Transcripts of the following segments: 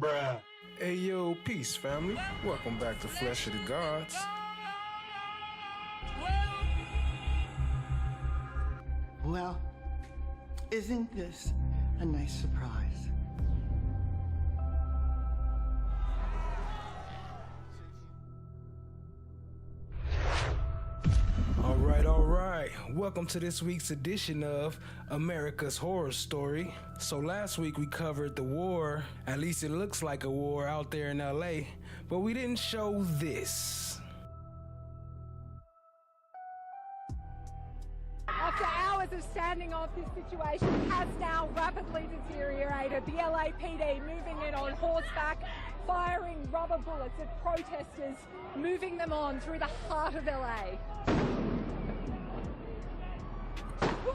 Bruh. Hey yo, peace family. Welcome back to Flesh of the Gods. Well, isn't this a nice surprise? All right. Welcome to this week's edition of America's Horror Story. So last week we covered the war, at least it looks like a war out there in LA, but we didn't show this. After hours of standing off, this situation has now rapidly deteriorated. The LAPD moving in on horseback, firing rubber bullets at protesters, moving them on through the heart of LA.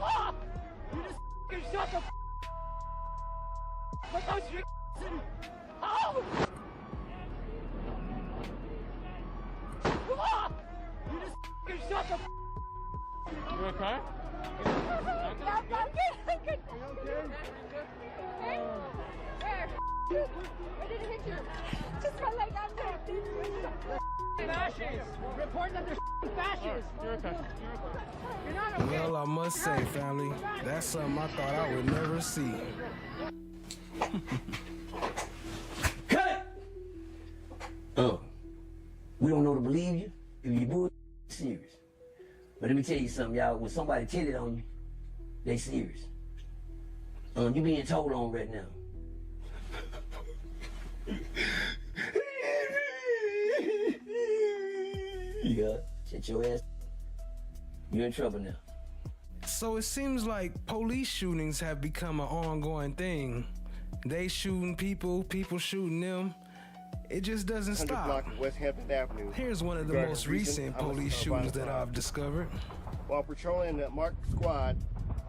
Oh! You just f***ing shut the Let those in. Oh! Oh! You just f***ing shut the You okay? I'm good. Where did it hit you? Just my leg, I'm good. Fascists! Report that they're fascists! You're okay. You're not okay. Well, I must say, family, that's something I thought I would never see. Cut it! We don't know to believe you if you bull serious. But let me tell you something, y'all. When somebody tell it on you, they serious. You being told on right now. Yeah, shut your ass. You're in trouble now. So it seems like police shootings have become an ongoing thing. They shooting people, people shooting them. It just doesn't stop. Block of West Hampton Avenue. Here's one of the most recent police shootings that I've discovered. While patrolling the marked squad,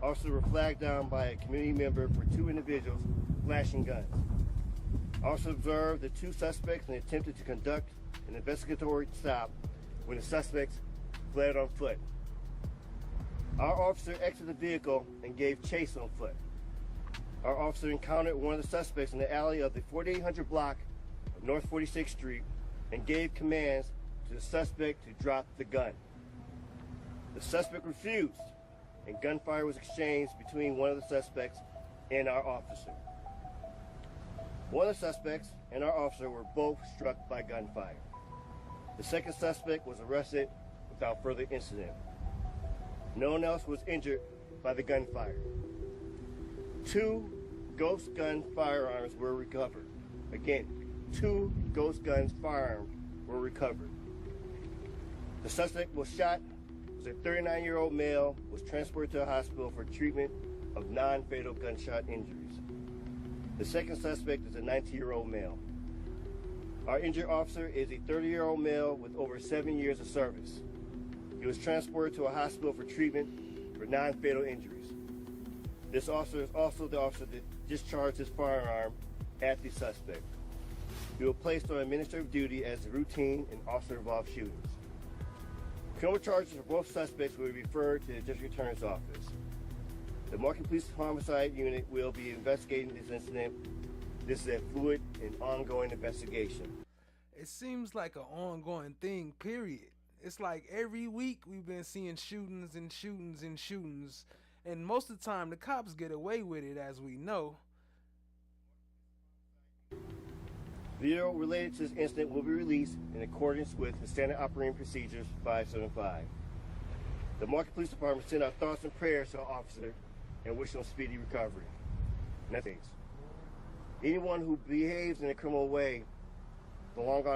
officers were flagged down by a community member for two individuals flashing guns. Officers observed the two suspects and attempted to conduct an investigatory stop when the suspects fled on foot. Our officer exited the vehicle and gave chase on foot. Our officer encountered one of the suspects in the alley of the 4800 block of North 46th Street and gave commands to the suspect to drop the gun. The suspect refused, and gunfire was exchanged between one of the suspects and our officer. One of the suspects and our officer were both struck by gunfire. The second suspect was arrested without further incident. No one else was injured by the gunfire. Two ghost gun firearms were recovered. Again, two ghost gun firearms were recovered. The suspect was shot, was a 39-year-old male, was transported to a hospital for treatment of non-fatal gunshot injuries. The second suspect is a 19-year-old male. Our injured officer is a 30-year-old male with over 7 years of service. He was transported to a hospital for treatment for non-fatal injuries. This officer is also the officer that discharged his firearm at the suspect. He was placed on administrative duty as a routine and officer-involved shootings. Criminal charges for both suspects will be referred to the district attorney's office. The Markham Police Homicide Unit will be investigating this incident. This is a fluid and ongoing investigation. It seems like an ongoing thing, period. It's like every week we've been seeing shootings and shootings and shootings, and most of the time the cops get away with it, as we know. Video related to this incident will be released in accordance with the Standard Operating Procedures 575. The Markham Police Department send our thoughts and prayers to our officer and wish him speedy recovery. Nothing. Anyone who behaves in a criminal way, the long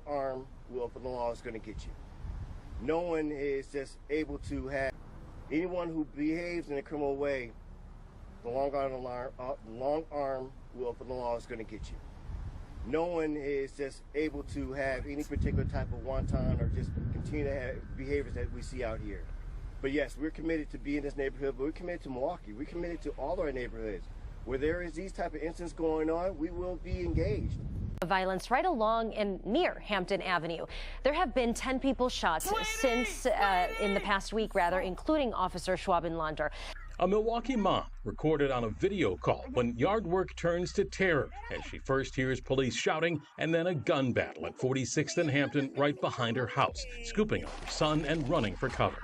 arm will for the law is going to get you. No one is just able to have. Anyone who behaves in a criminal way, the long arm will for the law is going to get you. No one is just able to have any particular type of wanton or just continue to have behaviors that we see out here. But yes, we're committed to be in this neighborhood, but we're committed to Milwaukee. We're committed to all our neighborhoods. Where there is these type of incidents going on, we will be engaged. Violence right along and near Hampton Avenue. There have been 10 people shot since in the past week, including Officer Schwabenlander. A Milwaukee mom recorded on a video call when yard work turns to terror as she first hears police shouting and then a gun battle at 46th and Hampton right behind her house, scooping up her son and running for cover.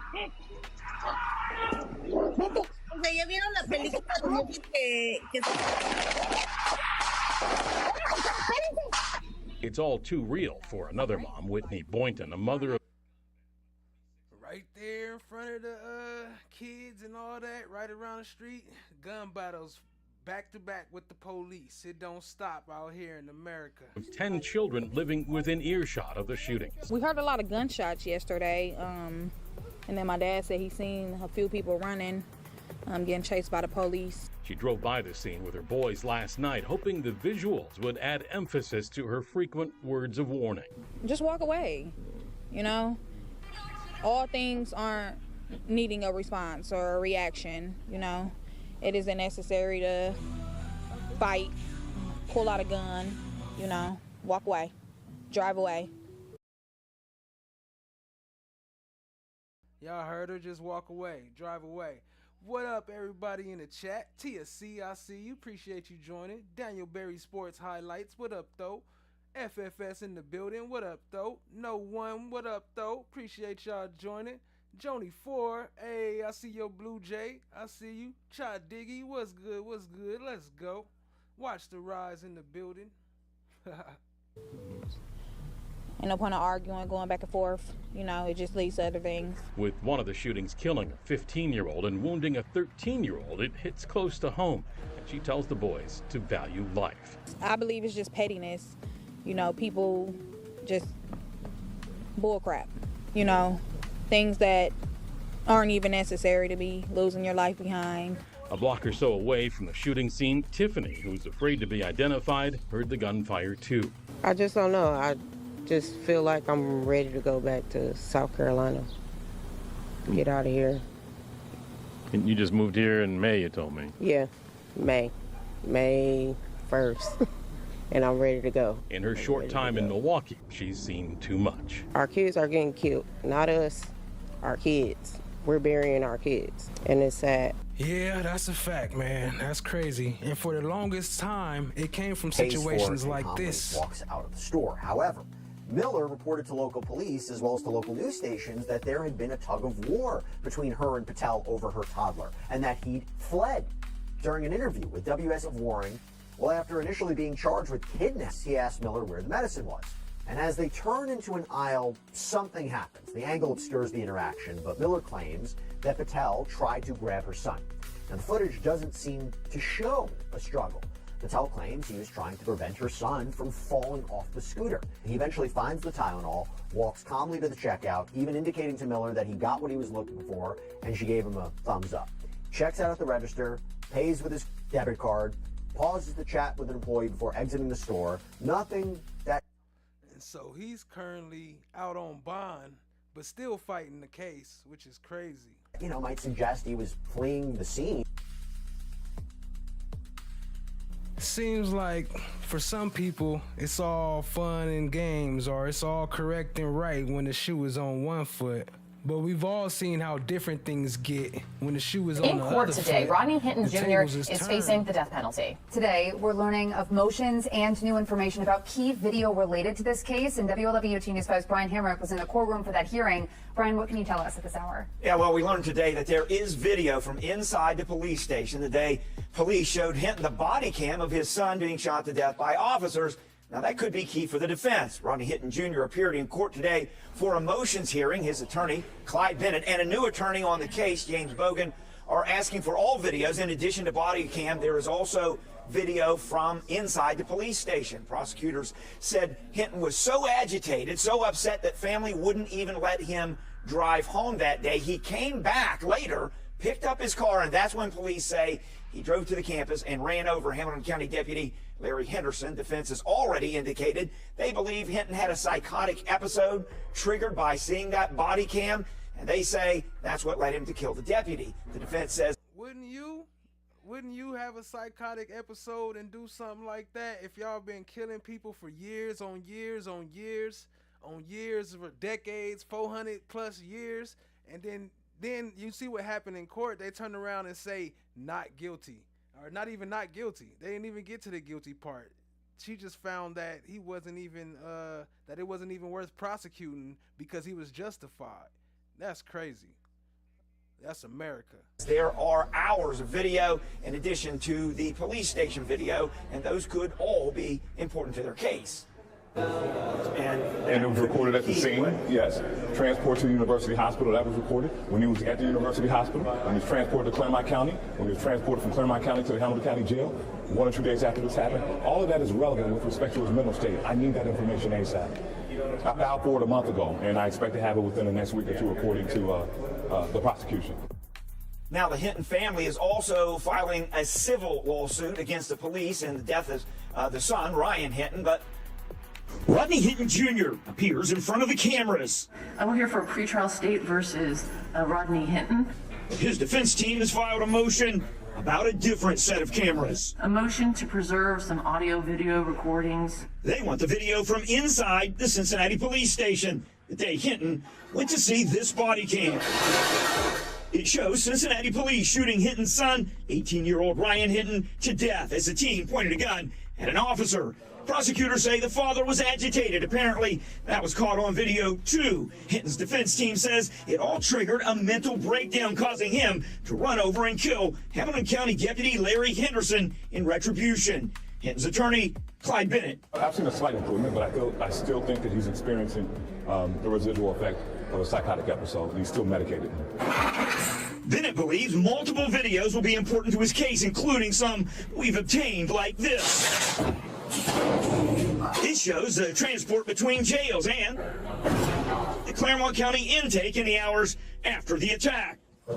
It's all too real for another mom, Whitney Boynton, a mother of Right there in front of the kids and all that, right around the street, gun battles back to back with the police. It don't stop out here in America. 10 children living within earshot of the shootings. We heard a lot of gunshots yesterday, and then my dad said he seen a few people running, getting chased by the police. She drove by the scene with her boys last night, hoping the visuals would add emphasis to her frequent words of warning. Just walk away, you know? All things aren't needing a response or a reaction, you know? It isn't necessary to fight, pull out a gun, you know? Walk away, drive away. Y'all heard her, just walk away, drive away. What up, everybody in the chat? TSC, I see you. Appreciate you joining. Daniel Berry Sports Highlights. What up, though? FFS in the building. What up, though? No One. What up, though? Appreciate y'all joining. Joni 4. Hey, I see your Blue Jay. I see you. Chad Diggy. What's good? What's good? Let's go. Watch the rise in the building. Ain't no point of arguing, going back and forth. You know, it just leads to other things. With one of the shootings killing a 15-year-old and wounding a 13-year-old, it hits close to home. And she tells the boys to value life. I believe it's just pettiness. You know, people just bullcrap. You know, things that aren't even necessary to be losing your life behind. A block or so away from the shooting scene, Tiffany, who's afraid to be identified, heard the gunfire too. I just don't know. I just feel like I'm ready to go back to South Carolina. Get out of here. And you just moved here in May, you told me. Yeah, May 1st. And I'm ready to go. In her short time in Milwaukee, she's seen too much. Our kids are getting killed, not us, our kids. We're burying our kids, and it's sad. Yeah, that's a fact, man. That's crazy. And for the longest time, it came from situations like this. Walks out of the store. However, Miller reported to local police as well as to local news stations that there had been a tug of war between her and Patel over her toddler, and that he'd fled. During an interview with WS of Warring, well, after initially being charged with kidnapping, he asked Miller where the medicine was. And as they turn into an aisle, something happens. The angle obscures the interaction, but Miller claims that Patel tried to grab her son. Now, the footage doesn't seem to show a struggle. Patel claims he was trying to prevent her son from falling off the scooter. He eventually finds the Tylenol, walks calmly to the checkout, even indicating to Miller that he got what he was looking for, and she gave him a thumbs up. Checks out at the register, pays with his debit card, pauses to chat with an employee before exiting the store. Nothing that... And so he's currently out on bond, but still fighting the case, which is crazy. You know, might suggest he was fleeing the scene. Seems like for some people, it's all fun and games, or it's all correct and right when the shoe is on one foot. But we've all seen how different things get when the shoe is on the other foot. In court today, Rodney Hinton Jr. is facing the death penalty. Today, we're learning of motions and new information about key video related to this case. And WLWT News 5's Brian Hamrick was in the courtroom for that hearing. Brian, what can you tell us at this hour? Yeah, well, we learned today that there is video from inside the police station the day police showed Hinton the body cam of his son being shot to death by officers. Now, that could be key for the defense. Rodney Hinton Jr. appeared in court today for a motions hearing. His attorney, Clyde Bennett, and a new attorney on the case, James Bogan, are asking for all videos. In addition to body cam, there is also video from inside the police station. Prosecutors said Hinton was so agitated, so upset that family wouldn't even let him drive home that day. He came back later, picked up his car, and that's when police say he drove to the campus and ran over Hamilton County Deputy Larry Henderson. Defense has already indicated they believe Hinton had a psychotic episode triggered by seeing that body cam, and they say that's what led him to kill the deputy. The defense says, Wouldn't you have a psychotic episode and do something like that if y'all been killing people for years on years on years on years, for decades, 400 plus years, and then Then you see what happened in court. They turn around and say not guilty, or not even not guilty. They didn't even get to the guilty part. She just found that he wasn't even that it wasn't even worth prosecuting because he was justified. That's crazy. That's America. There are hours of video in addition to the police station video, and those could all be important to their case. And it was recorded at the scene, yes. Transport to the University Hospital, that was recorded. When he was at the University Hospital, when he was transported to Claremont County, when he was transported from Claremont County to the Hamilton County Jail, 1 or 2 days after this happened, all of that is relevant with respect to his mental state. I need that information ASAP. I filed for it a month ago, and I expect to have it within the next week or two, according to the prosecution. Now, the Hinton family is also filing a civil lawsuit against the police in the death of the son, Ryan Hinton, but Rodney Hinton Jr. appears in front of the cameras. We're here for a pretrial state versus Rodney Hinton. His defense team has filed a motion about a different set of cameras. A motion to preserve some audio-video recordings. They want the video from inside the Cincinnati police station the day Hinton went to see this body cam. It shows Cincinnati police shooting Hinton's son, 18-year-old Ryan Hinton, to death as the team pointed a gun at an officer. Prosecutors say the father was agitated. Apparently, that was caught on video, too. Hinton's defense team says it all triggered a mental breakdown, causing him to run over and kill Hamilton County Deputy Larry Henderson in retribution. Hinton's attorney, Clyde Bennett. I've seen a slight improvement, but I still think that he's experiencing the residual effect of a psychotic episode, and he's still medicated. Bennett believes multiple videos will be important to his case, including some we've obtained like this. It shows the transport between jails and the Claremont County intake in the hours after the attack. Do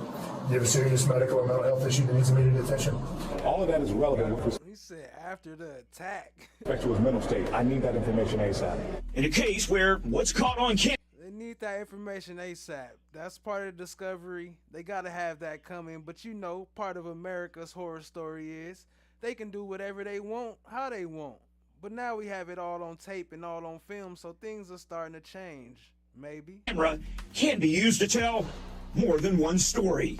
you have a serious medical or mental health issue that needs immediate attention? All of that is relevant with He said after the attack. respect to his mental state. I need that information ASAP. In a case where what's caught on camera. They need that information ASAP. That's part of the discovery. They got to have that coming. But you know, part of America's horror story is they can do whatever they want, how they want. But now we have it all on tape and all on film, so things are starting to change. Maybe. Camera can be used to tell more than one story.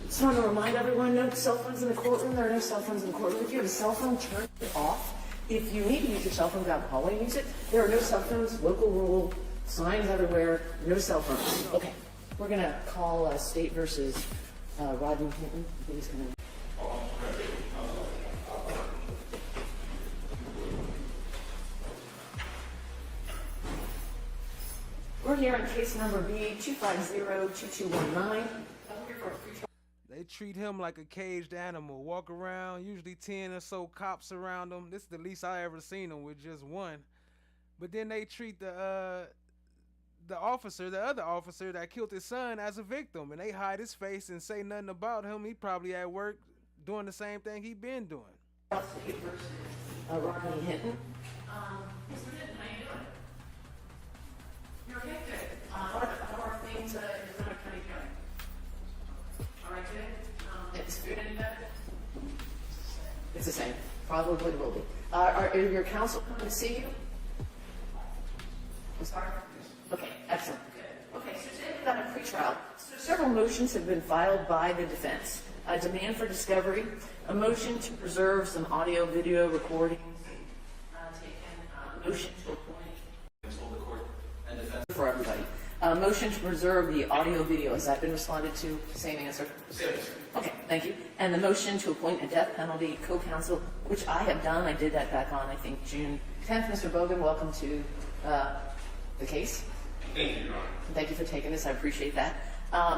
Just want to remind everyone, no cell phones in the courtroom. There are no cell phones in the courtroom. If you have a cell phone, turn it off. If you need to use your cell phone, go out in the hallway and use it. There are no cell phones, local rule, signs everywhere, no cell phones. Okay, we're going to call State versus Rodney Hinton. He's going to... We're here on case number B2502219. They treat him like a caged animal. Walk around, usually 10 or so cops around him. This is the least I ever seen him with just one. But then they treat the other officer that killed his son as a victim, and they hide his face and say nothing about him. He probably at work doing the same thing he been doing. Rodney Hinton. Mr. Hinton, how you doing? You're okay, good. How are things in Hamilton County going? All right, good. Is food any better? It's the same. Probably will be. Are your counsel coming to see you? I'm sorry? Okay, excellent. Good. Okay, so today we've got a pretrial. So several motions have been filed by the defense. A demand for discovery, a motion to preserve some audio, video recordings, taken, a motion to appoint for everybody. A motion to preserve the audio video. Has that been responded to? Same answer? Same answer. Okay, thank you. And the motion to appoint a death penalty co-counsel, which I have done. I did that back on, I think, June 10th. Mr. Bogan, welcome to the case. Thank you, Your Honor. Thank you for taking this. I appreciate that.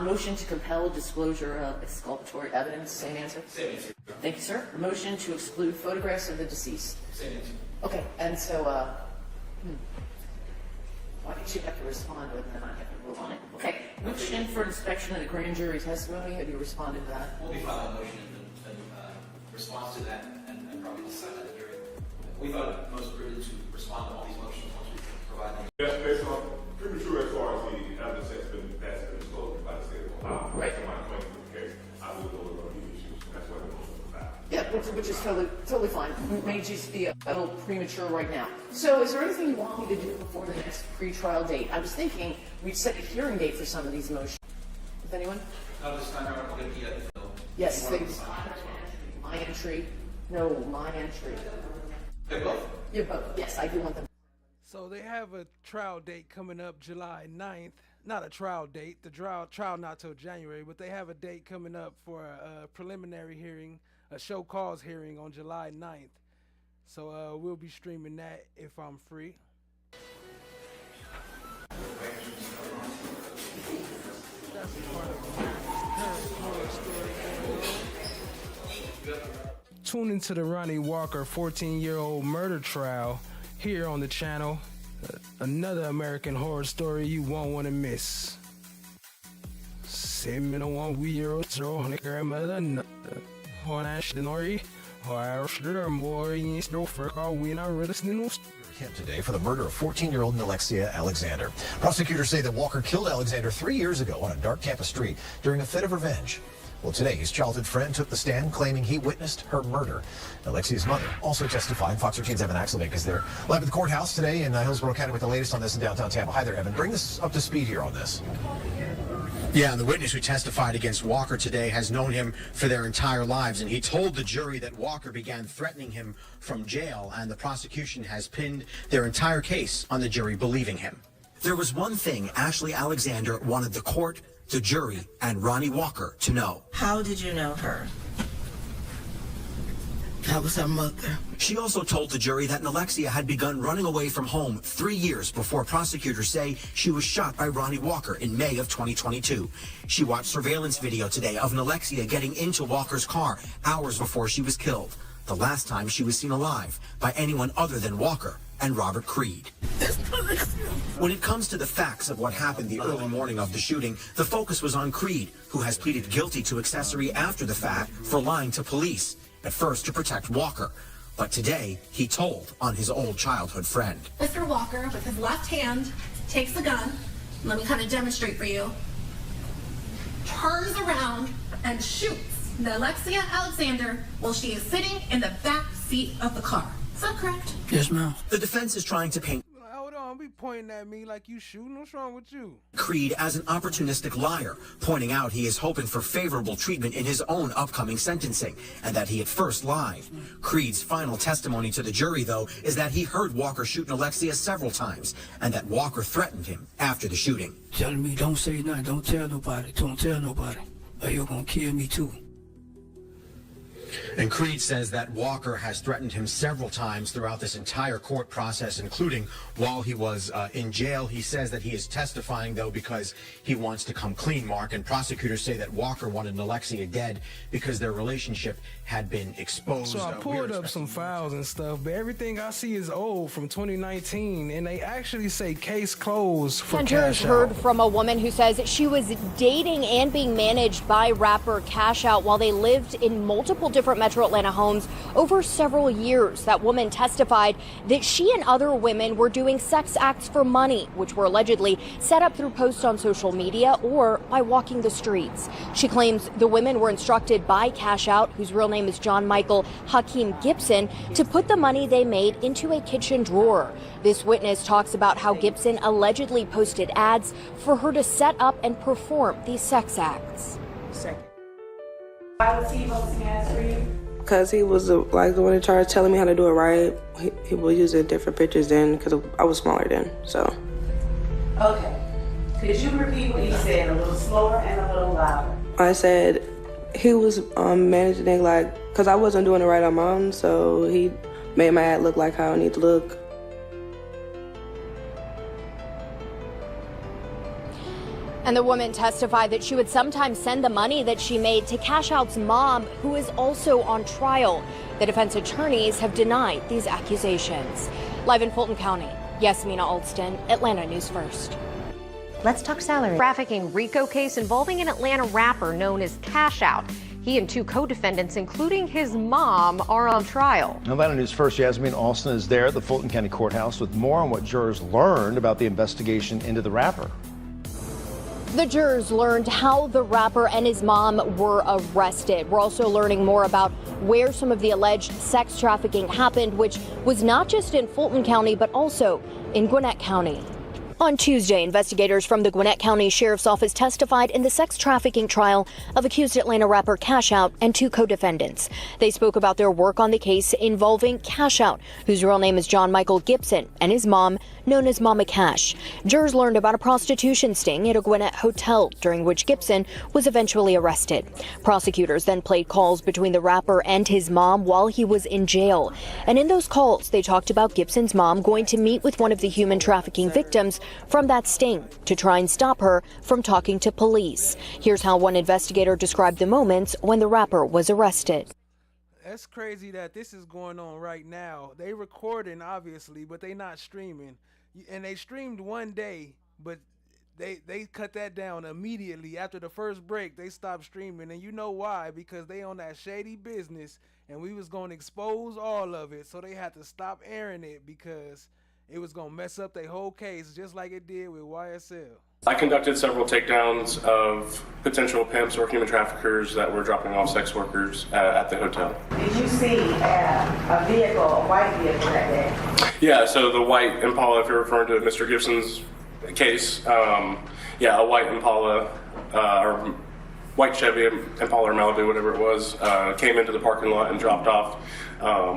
Motion to compel disclosure of exculpatory evidence. Same answer? Same answer. Thank you, sir. Motion to exclude photographs of the deceased. Same answer. Okay, and so, why did you have to respond and then I have to move on it? Okay, motion for inspection of the grand jury testimony. Have you responded to that? We'll be filing a motion in response to that and probably decide that hearing. We thought it most prudent to respond to all these motions once we provide them. Yes, based on premature as far as the evidence that's been disclosed by the state of Ohio. Right. So my claim in the case, I will go over these issues. That's why the motion was filed. Yeah, but which is totally fine. It may just be a little premature right now. So is there anything you want me to do before the next pre-trial date? I was thinking we'd set a hearing date for some of these motions. With anyone? This time around, we're going to be at the Yes, my entry. No, my entry. They're both? You're both. Yes, I do want them. So they have a trial date coming up July 9th. Not a trial date. The trial not till January, but they have a date coming up for a preliminary hearing, a show cause hearing on July 9th. So we'll be streaming that if I'm free. Tune into the Ronnie Walker 14-year-old murder trial here on the channel. Another American horror story you won't want to miss. 71-year-old grandmother. Today for the murder of 14-year-old Alexia Alexander. Prosecutors say that Walker killed Alexander 3 years ago on a dark campus street during a fit of revenge. Well, today, his childhood friend took the stand claiming he witnessed her murder. Alexia's mother also testified. Fox 13's Evan Axelbeck is there live at the courthouse today in Hillsborough County with the latest on this in downtown Tampa. Hi there, Evan. Bring us up to speed here on this. Yeah, the witness who testified against Walker today has known him for their entire lives, and he told the jury that Walker began threatening him from jail, and the prosecution has pinned their entire case on the jury believing him. There was one thing Ashley Alexander wanted the court, the jury, and Ronnie Walker to know. How did you know her? I was her mother. She also told the jury that Alexia had begun running away from home 3 years before prosecutors say she was shot by Ronnie Walker in May of 2022. She watched surveillance video today of Alexia getting into Walker's car hours before she was killed. The last time she was seen alive by anyone other than Walker and Robert Creed. When it comes to the facts of what happened the early morning of the shooting, the focus was on Creed, who has pleaded guilty to accessory after the fact for lying to police, at first to protect Walker. But today, he told on his old childhood friend. Mr. Walker, with his left hand, takes the gun, let me kind of demonstrate for you, turns around and shoots Alexia Alexander while she is sitting in the back seat of the car. Is that correct? Yes, ma'am. The defense is trying to paint Hold on, be pointing at me like you shooting. What's wrong with you? Creed as an opportunistic liar, pointing out he is hoping for favorable treatment in his own upcoming sentencing, and that he at first lied. Creed's final testimony to the jury, though, is that he heard Walker shoot Alexia several times, and that Walker threatened him after the shooting. Telling me, don't say nothing, don't tell nobody, or you're gonna kill me too. And Creed says that Walker has threatened him several times throughout this entire court process, including while he was in jail. He says that he is testifying, though, because he wants to come clean, Mark. And prosecutors say that Walker wanted Alexia dead because their relationship had been exposed. So I pulled up some files and stuff, but everything I see is old from 2019, and they actually say case closed for Jurors Cash Out. heard from a woman who says she was dating and being managed by rapper Cash Out while they lived in multiple different Metro Atlanta homes over several years. That woman testified that she and other women were doing sex acts for money, which were allegedly set up through posts on social media or by walking the streets. She claims the women were instructed by Cash Out, whose real name is John Michael Hakeem Gibson, to put the money they made into a kitchen drawer. This witness talks about how Gibson allegedly posted ads for her to set up and perform these sex acts. Why was he posting ads for you? Because he was like the one in charge telling me how to do it right. He was using different pictures then because I was smaller then, so. Okay. Could you repeat what you said a little slower and a little louder? I said he was managing it like, because I wasn't doing it right on my own, so he made my ad look like how I need to look. And the woman testified that she would sometimes send the money that she made to Cash Out's mom, who is also on trial. The defense attorneys have denied these accusations. Live in Fulton County, Yasmina Alston, Atlanta News First. Let's talk salary. Trafficking Rico case involving an Atlanta rapper known as Cash Out. He and two co-defendants, including his mom, are on trial. Atlanta News First, Yasmine Alston is there at the Fulton County Courthouse with more on what jurors learned about the investigation into the rapper. The jurors learned how the rapper and his mom were arrested. We're also learning more about where some of the alleged sex trafficking happened, which was not just in Fulton County, but also in Gwinnett County. On Tuesday, investigators from the Gwinnett County Sheriff's Office testified in the sex trafficking trial of accused Atlanta rapper Cash Out and 2 co-defendants. They spoke about their work on the case involving Cash Out, whose real name is John Michael Gibson, and his mom, known as Mama Cash. Jurors learned about a prostitution sting at a Gwinnett hotel, during which Gibson was eventually arrested. Prosecutors then played calls between the rapper and his mom while he was in jail. And in those calls, they talked about Gibson's mom going to meet with one of the human trafficking victims from that sting to try and stop her from talking to police. Here's how one investigator described the moments when the rapper was arrested. That's crazy that this is going on right now. They recording, obviously, but they not streaming. And they streamed one day, but they cut that down immediately. After the first break, they stopped streaming. And you know why? Because they on that shady business, and we was going to expose all of it. So they had to stop airing it because it was going to mess up their whole case, just like it did with YSL. I conducted several takedowns of potential pimps or human traffickers that were dropping off sex workers at the hotel. Did you see a vehicle, a white vehicle that day? Yeah, so the white Impala, if you're referring to Mr. Gibson's case, a white Impala, or white Chevy Impala or Malibu, whatever it was, came into the parking lot and dropped off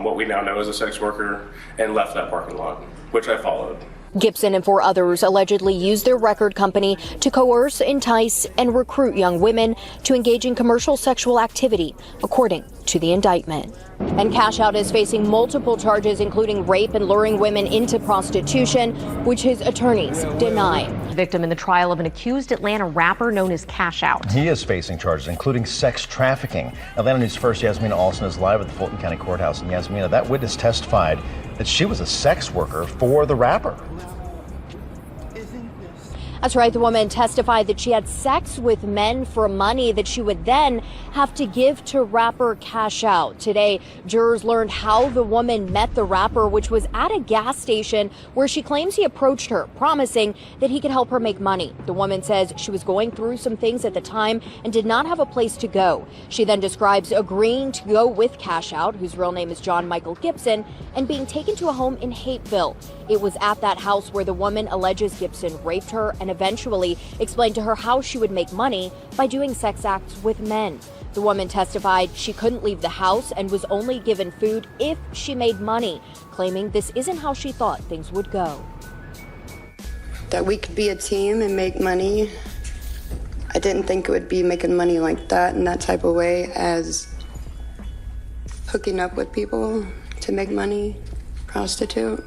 what we now know as a sex worker and left that parking lot, which I followed. Gibson and 4 others allegedly used their record company to coerce, entice, and recruit young women to engage in commercial sexual activity, according to the indictment. And Cash Out is facing multiple charges, including rape and luring women into prostitution, which his attorneys deny. Victim in the trial of an accused Atlanta rapper known as Cash Out. He is facing charges, including sex trafficking. Atlanta News First Yasmina Alston is live at the Fulton County Courthouse. And Yasmina, that witness testified that she was a sex worker for the rapper. That's right. The woman testified that she had sex with men for money that she would then have to give to rapper Cash Out. Today, jurors learned how the woman met the rapper, which was at a gas station where she claims he approached her, promising that he could help her make money. The woman says she was going through some things at the time and did not have a place to go. She then describes agreeing to go with Cash Out, whose real name is John Michael Gibson, and being taken to a home in Hapeville. It was at that house where the woman alleges Gibson raped her and eventually explained to her how she would make money by doing sex acts with men. The woman testified she couldn't leave the house and was only given food if she made money, claiming this isn't how she thought things would go. That we could be a team and make money. I didn't think it would be making money like that in that type of way, as hooking up with people to make money, prostitute.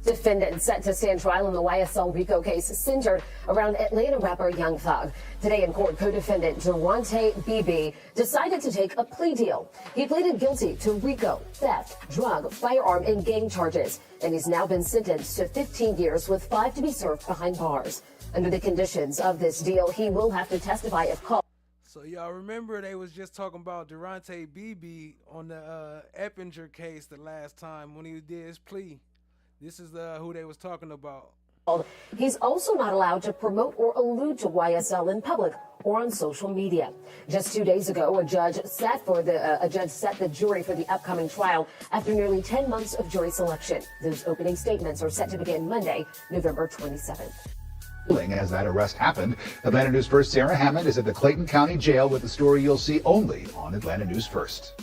Defendant set to stand trial in the YSL Rico case centered around Atlanta rapper Young Thug. Today in court, co-defendant Durante BB decided to take a plea deal. He pleaded guilty to Rico, theft, drug, firearm, and gang charges, and he's now been sentenced to 15 years with 5 to be served behind bars. Under the conditions of this deal, he will have to testify if called. So y'all remember they was just talking about Durante BB on the Eppinger case the last time when he did his plea. This is who they was talking about. He's also not allowed to promote or allude to YSL in public or on social media. Just 2 days ago, a judge set the jury for the upcoming trial after nearly 10 months of jury selection. Those opening statements are set to begin Monday, November 27th. As that arrest happened, Atlanta News First Sarah Hammond is at the Clayton County Jail with the story you'll see only on Atlanta News First.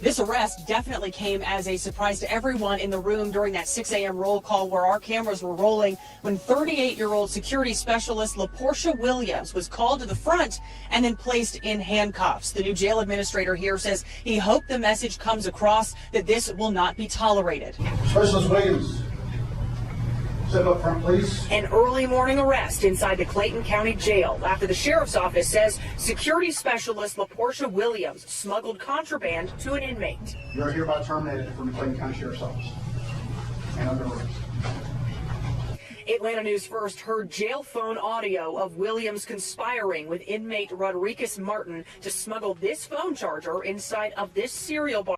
This arrest definitely came as a surprise to everyone in the room during that 6 a.m. roll call where our cameras were rolling when 38-year-old security specialist LaPortia Williams was called to the front and then placed in handcuffs. The new jail administrator here says he hoped the message comes across that this will not be tolerated. Specialist Williams, step up front, please. An early morning arrest inside the Clayton County Jail after the sheriff's office says security specialist LaPortia Williams smuggled contraband to an inmate. You are hereby terminated from the Clayton County Sheriff's Office and under arrest. Atlanta News First heard jail phone audio of Williams conspiring with inmate Rodriguez Martin to smuggle this phone charger inside of this cereal bar.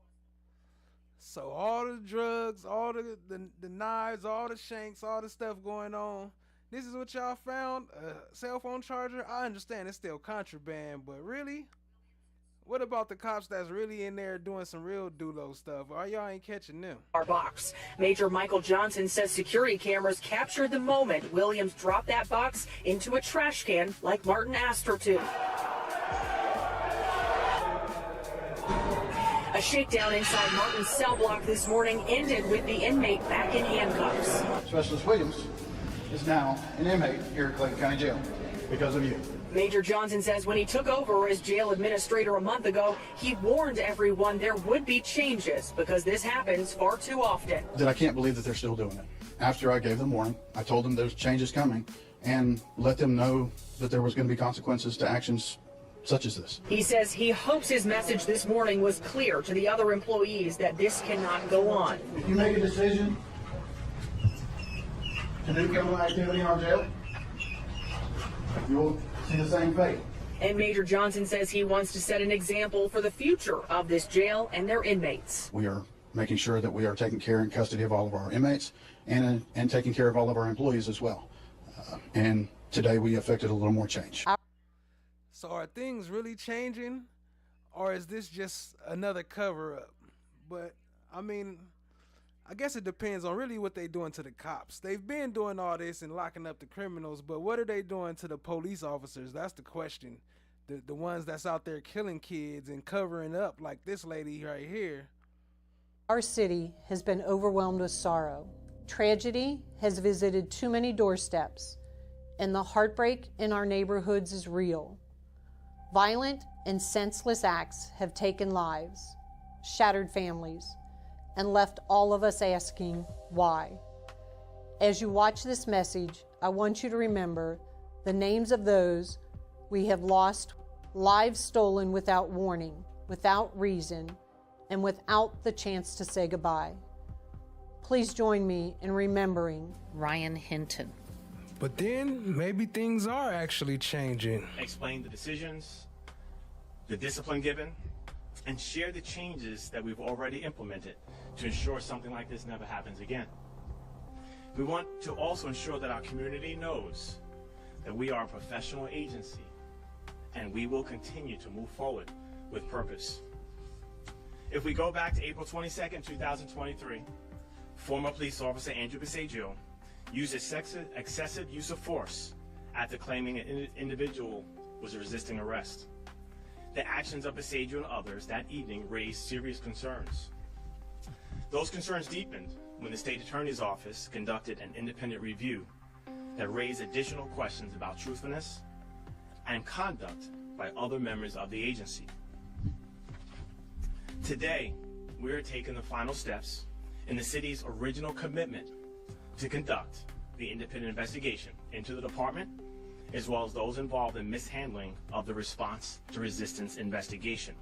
So all the drugs, all the knives, all the shanks, all the stuff going on. This is what y'all found? A cell phone charger? I understand it's still contraband, but really? What about the cops that's really in there doing some real doulo stuff? Why y'all ain't catching them? Our box. Major Michael Johnson says security cameras captured the moment Williams dropped that box into a trash can like Martin asked her to. A shakedown inside Martin's cell block this morning ended with the inmate back in handcuffs. Specialist Williams is now an inmate here at Clayton County Jail because of you. Major Johnson says when he took over as jail administrator a month ago, he warned everyone there would be changes because this happens far too often. That I can't believe that they're still doing it. After I gave them warning, I told them there's changes coming and let them know that there was going to be consequences to actions such as this. He says he hopes his message this morning was clear to the other employees that this cannot go on. If you make a decision to do criminal activity in our jail, you'll see the same fate. And Major Johnson says he wants to set an example for the future of this jail and their inmates. We are making sure that we are taking care and custody of all of our inmates and taking care of all of our employees as well. And today we effected a little more change. So are things really changing, or is this just another cover-up? But, I mean, I guess it depends on really what they're doing to the cops. They've been doing all this and locking up the criminals, but what are they doing to the police officers? That's the question. The ones that's out there killing kids and covering up like this lady right here. Our city has been overwhelmed with sorrow. Tragedy has visited too many doorsteps, and the heartbreak in our neighborhoods is real. Violent and senseless acts have taken lives, shattered families, and left all of us asking why. As you watch this message, I want you to remember the names of those we have lost, lives stolen without warning, without reason, and without the chance to say goodbye. Please join me in remembering Ryan Hinton. But then maybe things are actually changing. Explain the decisions, the discipline given, and share the changes that we've already implemented to ensure something like this never happens again. We want to also ensure that our community knows that we are a professional agency and we will continue to move forward with purpose. If we go back to April 22nd, 2023, former police officer Andrew Passaggio used excessive use of force after claiming an individual was resisting arrest. The actions of Passaggio and others that evening raised serious concerns. Those concerns deepened when the state attorney's office conducted an independent review that raised additional questions about truthfulness and conduct by other members of the agency. Today, we are taking the final steps in the city's original commitment to conduct the independent investigation into the department, as well as those involved in mishandling of the response to resistance investigation.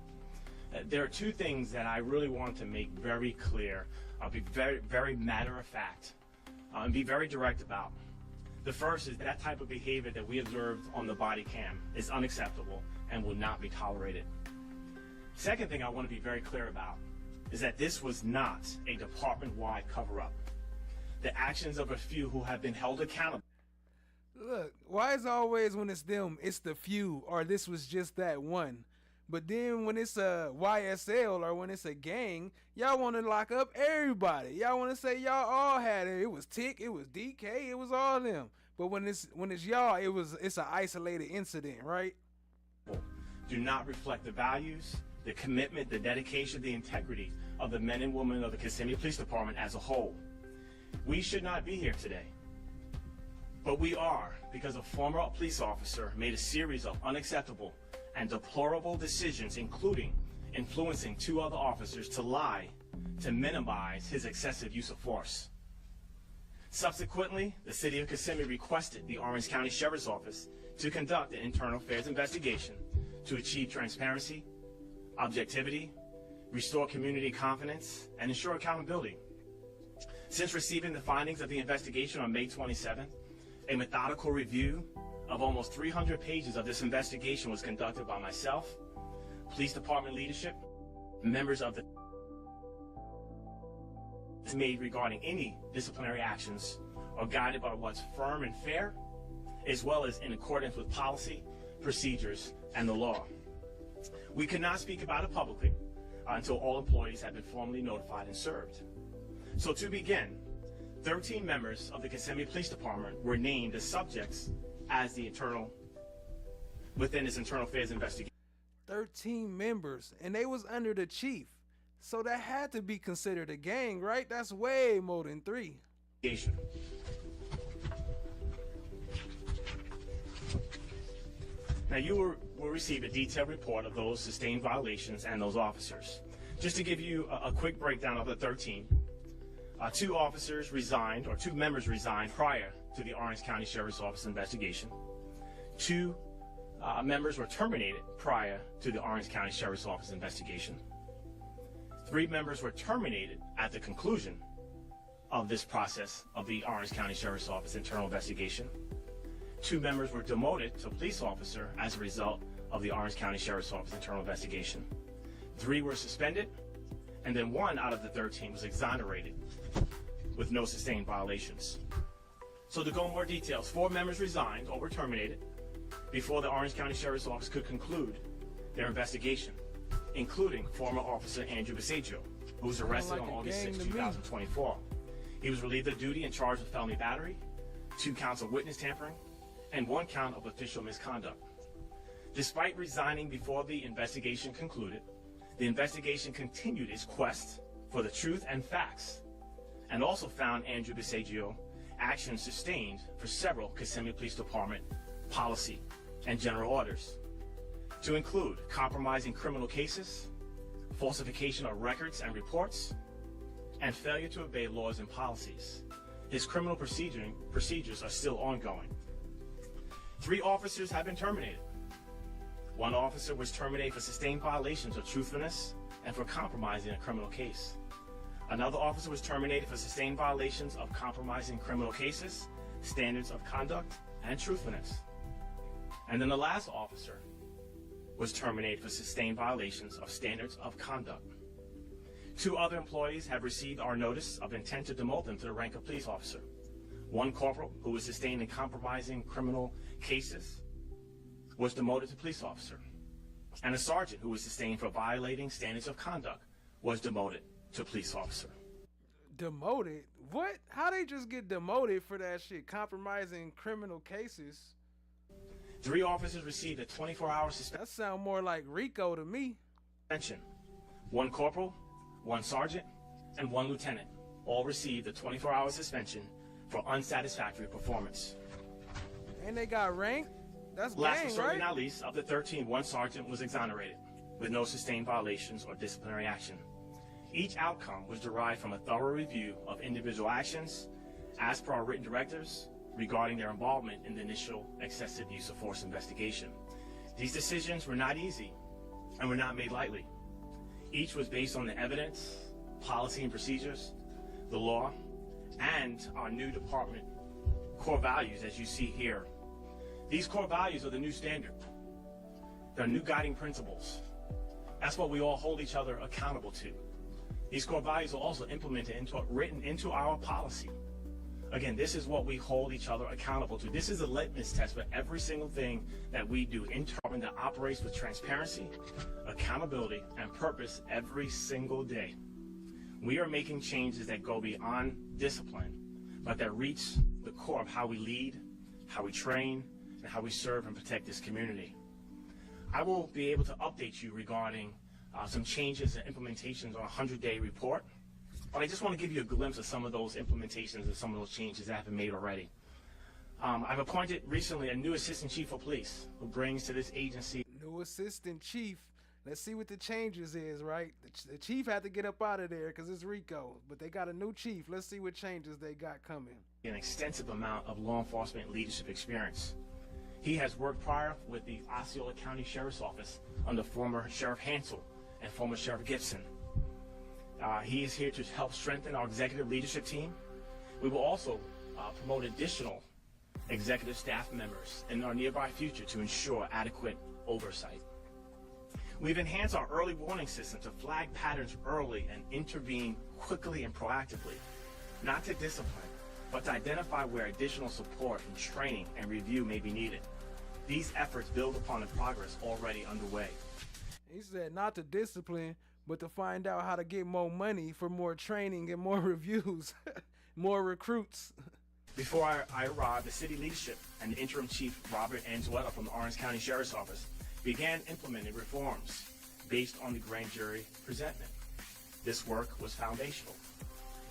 There are two things that I really want to make very clear. I'll be very matter of fact and be very direct about. The first is that type of behavior that we observed on the body cam is unacceptable and will not be tolerated. Second thing I want to be very clear about is that this was not a department-wide cover-up. The actions of a few who have been held accountable. Look, why is always when it's them, it's the few, or this was just that one? But then when it's a YSL or when it's a gang, y'all want to lock up everybody. Y'all want to say y'all all had it. It was Tick, it was DK, it was all them. But when it's y'all, it's an isolated incident, right? Do not reflect the values, the commitment, the dedication, the integrity of the men and women of the Kissimmee Police Department as a whole. We should not be here today. But we are, because a former police officer made a series of unacceptable and deplorable decisions, including influencing two other officers to lie to minimize his excessive use of force. Subsequently, the city of Kissimmee requested the Orange County Sheriff's Office to conduct an internal affairs investigation to achieve transparency, objectivity, restore community confidence, and ensure accountability. Since receiving the findings of the investigation on May 27th, a methodical review of almost 300 pages of this investigation was conducted by myself, police department leadership, members of the made regarding any disciplinary actions are guided by what's firm and fair, as well as in accordance with policy, procedures, and the law. We could not speak about it publicly until all employees had been formally notified and served. So to begin, 13 members of the Kissimmee Police Department were named as subjects as within this internal affairs investigation. 13 members, and they was under the chief. So that had to be considered a gang, right? That's way more than 3. Now you will receive a detailed report of those sustained violations and those officers. Just to give you a quick breakdown of the 13, 2 officers resigned, or 2 members resigned prior to the Orange County Sheriff's Office investigation. 2 members were terminated prior to the Orange County Sheriff's Office investigation. 3 members were terminated at the conclusion of this process of the Orange County Sheriff's Office internal investigation. 2 members were demoted to police officer as a result of the Orange County Sheriff's Office internal investigation. 3 were suspended, and then 1 out of the 13 was exonerated with no sustained violations. So to go more details, 4 members resigned or were terminated before the Orange County Sheriff's Office could conclude their investigation, including former officer Andrew Bisagio, who was arrested on August 6, 2024. He was relieved of duty and charged with felony battery, 2 counts of witness tampering, and 1 count of official misconduct. Despite resigning before the investigation concluded, the investigation continued its quest for the truth and facts, and also found Andrew Bisagio actions sustained for several Kissimmee Police Department policy and general orders, to include compromising criminal cases, falsification of records and reports, and failure to obey laws and policies. His criminal procedures are still ongoing. 3 officers have been terminated. 1 officer was terminated for sustained violations of truthfulness and for compromising a criminal case. Another officer was terminated for sustained violations of compromising criminal cases, standards of conduct, and truthfulness. And then the last officer was terminated for sustained violations of standards of conduct. 2 other employees have received our notice of intent to demote them to the rank of police officer. 1 corporal, who was sustained in compromising criminal cases, was demoted to police officer. And a sergeant, who was sustained for violating standards of conduct, was demoted to police officer. Demoted? What? How they just get demoted for that shit? Compromising criminal cases? 3 officers received a 24-hour suspension. That sound more like Rico to me. 1 corporal, 1 sergeant, and 1 lieutenant all received a 24-hour suspension for unsatisfactory performance. And they got ranked? That's Last gang, but certainly right? not least, of the 13, 1 sergeant was exonerated with no sustained violations or disciplinary action. Each outcome was derived from a thorough review of individual actions as per our written directives regarding their involvement in the initial excessive use of force investigation. These decisions were not easy and were not made lightly. Each was based on the evidence, policy and procedures, the law, and our new department core values, as you see here. These core values are the new standard. They're new guiding principles. That's what we all hold each other accountable to. These core values are also implemented written into our policy. Again, this is what we hold each other accountable to. This is a litmus test for every single thing that we do internally that operates with transparency, accountability, and purpose every single day. We are making changes that go beyond discipline, but that reach the core of how we lead, how we train, and how we serve and protect this community. I will be able to update you regarding some changes and implementations on a 100-day report, but I just want to give you a glimpse of some of those implementations and some of those changes that have been made already. I've appointed recently a new assistant chief of police who brings to this agency. New assistant chief. Let's see what the changes is, right? The chief had to get up out of there because it's Rico, but they got a new chief. Let's see what changes they got coming. An extensive amount of law enforcement leadership experience. He has worked prior with the Osceola County Sheriff's Office under former Sheriff Hansel and former Sheriff Gibson. He is here to help strengthen our executive leadership team. We will also promote additional executive staff members in our nearby future to ensure adequate oversight. We've enhanced our early warning system to flag patterns early and intervene quickly and proactively, not to discipline, but to identify where additional support and training and review may be needed. These efforts build upon the progress already underway. He said not to discipline, but to find out how to get more money for more training and more reviews, more recruits. Before I arrived, the city leadership and the interim chief, Robert Anzueta from the Orange County Sheriff's Office, began implementing reforms based on the grand jury presentment. This work was foundational.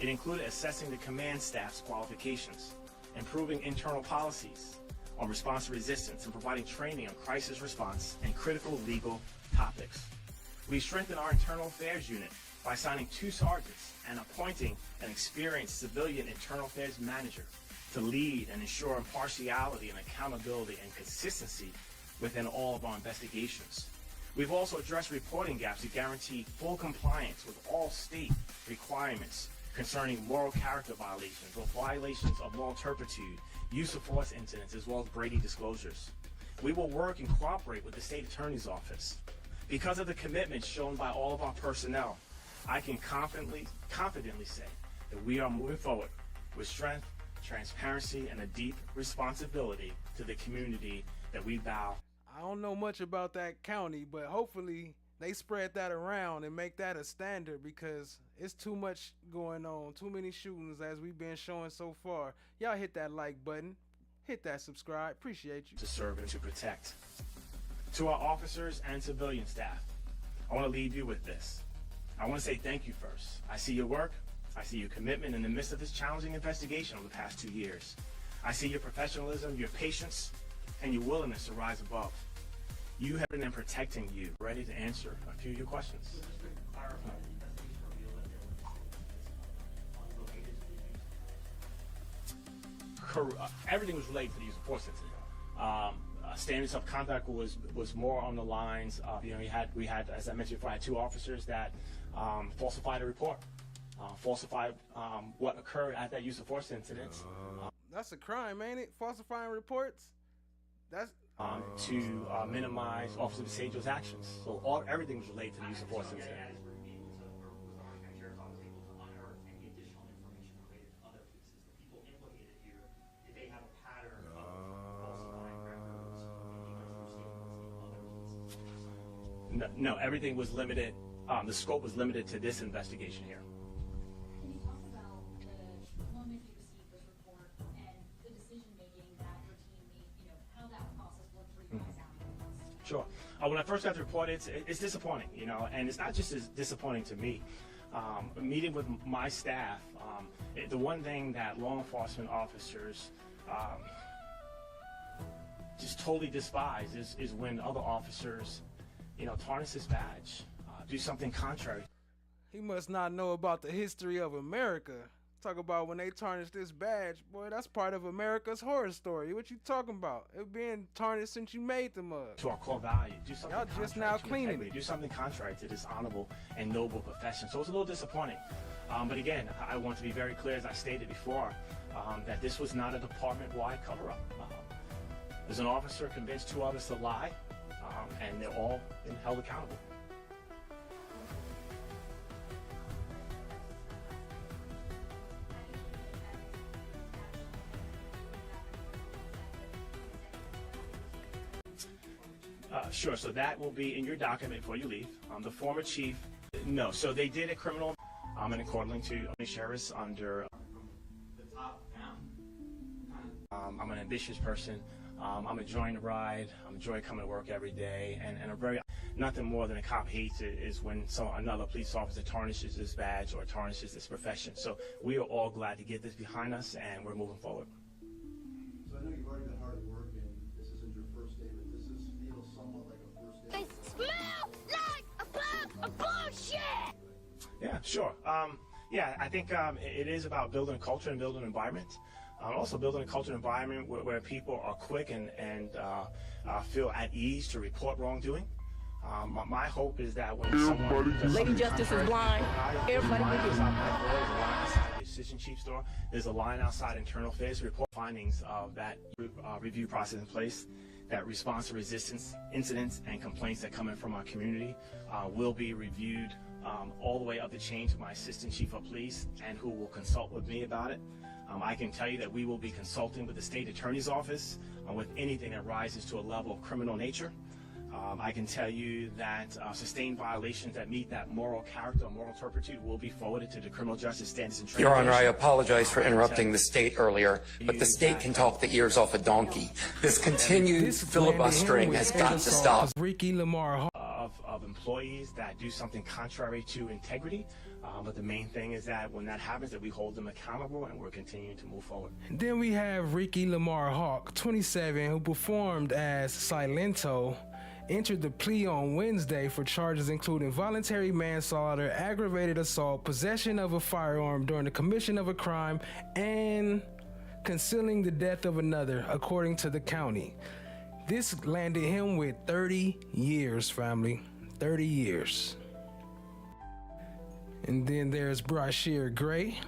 It included assessing the command staff's qualifications, improving internal policies on response to resistance, and providing training on crisis response and critical legal topics. We strengthened our internal affairs unit by assigning 2 sergeants and appointing an experienced civilian internal affairs manager to lead and ensure impartiality and accountability and consistency within all of our investigations. We've also addressed reporting gaps to guarantee full compliance with all state requirements concerning moral character violations or violations of moral turpitude, use of force incidents, as well as Brady disclosures. We will work and cooperate with the state attorney's office. Because of the commitment shown by all of our personnel, I can confidently say that we are moving forward with strength, transparency, and a deep responsibility to the community that we vow. I don't know much about that county, but hopefully they spread that around and make that a standard, because it's too much going on, too many shootings as we've been showing so far. Y'all hit that like button, hit that subscribe, appreciate you. To serve and to protect. To our officers and civilian staff, I want to leave you with this. I want to say thank you first. I see your work, I see your commitment in the midst of this challenging investigation over the past 2 years. I see your professionalism, your patience, and your willingness to rise above. You have been in protecting you, ready to answer a few of your questions. Everything was related to the use of force incident. Standards of conduct was more on the lines of, we had, as I mentioned before, I had 2 officers that falsified a report, falsified what occurred at that use of force incident. That's a crime, ain't it? Falsifying reports? That's to minimize Officer DeSajo's actions. So everything was related to the use of force incident. No, everything was limited. The scope was limited to this investigation here. Can you talk about the moment you received this report and the decision making that your team made, how that process worked for you guys afterwards? Sure. When I first got the report, it's disappointing, and it's not just as disappointing to me. Meeting with my staff, the one thing that law enforcement officers just totally despise is when other officers tarnish his badge, do something contrary. He must not know about the history of America. Talk about when they tarnished this badge, boy, that's part of America's horror story. What you talking about? It being tarnished since you made the mug. To our core value, do something. Y'all just now cleaning it. Do something contrary to this honorable and noble profession. So it's a little disappointing. But again, I want to be very clear, as I stated before, that this was not a department-wide cover-up. There's an officer convinced 2 others to lie, and they're all been held accountable. Sure, so that will be in your document before you leave. The former chief, no, so they did a criminal, and according to sheriffs under the top down. I'm an ambitious person. I'm enjoying the ride. I'm enjoying coming to work every day, and I'm very, nothing more than a cop hates it is when another police officer tarnishes this badge or tarnishes this profession. So we are all glad to get this behind us, and we're moving forward. So I know you've already been hard at work, and this isn't your first day, but this feels somewhat like a first day. It smells like a bag of bullshit! Yeah, sure. Yeah, I think it is about building a culture and building an environment. Also building a culture and environment where people are quick and feel at ease to report wrongdoing. My hope is that when Lady Justice is blind. Everybody will outside the assistant chief's door, there's a line outside internal affairs report findings of that review process in place. That response to resistance incidents and complaints that come in from our community will be reviewed all the way up the chain to my assistant chief of police, and who will consult with me about it. I can tell you that we will be consulting with the state attorney's office with anything that rises to a level of criminal nature. I can tell you that sustained violations that meet that moral character or moral turpitude will be forwarded to the criminal justice standards and training. Your Honor, I apologize for interrupting the state earlier, but the state can talk the ears off a donkey. This continued filibustering has got to stop. Ricky Lamar of employees that do something contrary to integrity, but the main thing is that when that happens, that we hold them accountable and we're continuing to move forward. Then we have Ricky Lamar Hawk, 27, who performed as Silento, entered the plea on Wednesday for charges including voluntary manslaughter, aggravated assault, possession of a firearm during the commission of a crime, and concealing the death of another, according to the county. This landed him with 30 years, family. 30 years. And then there's BRYSHERE Gray.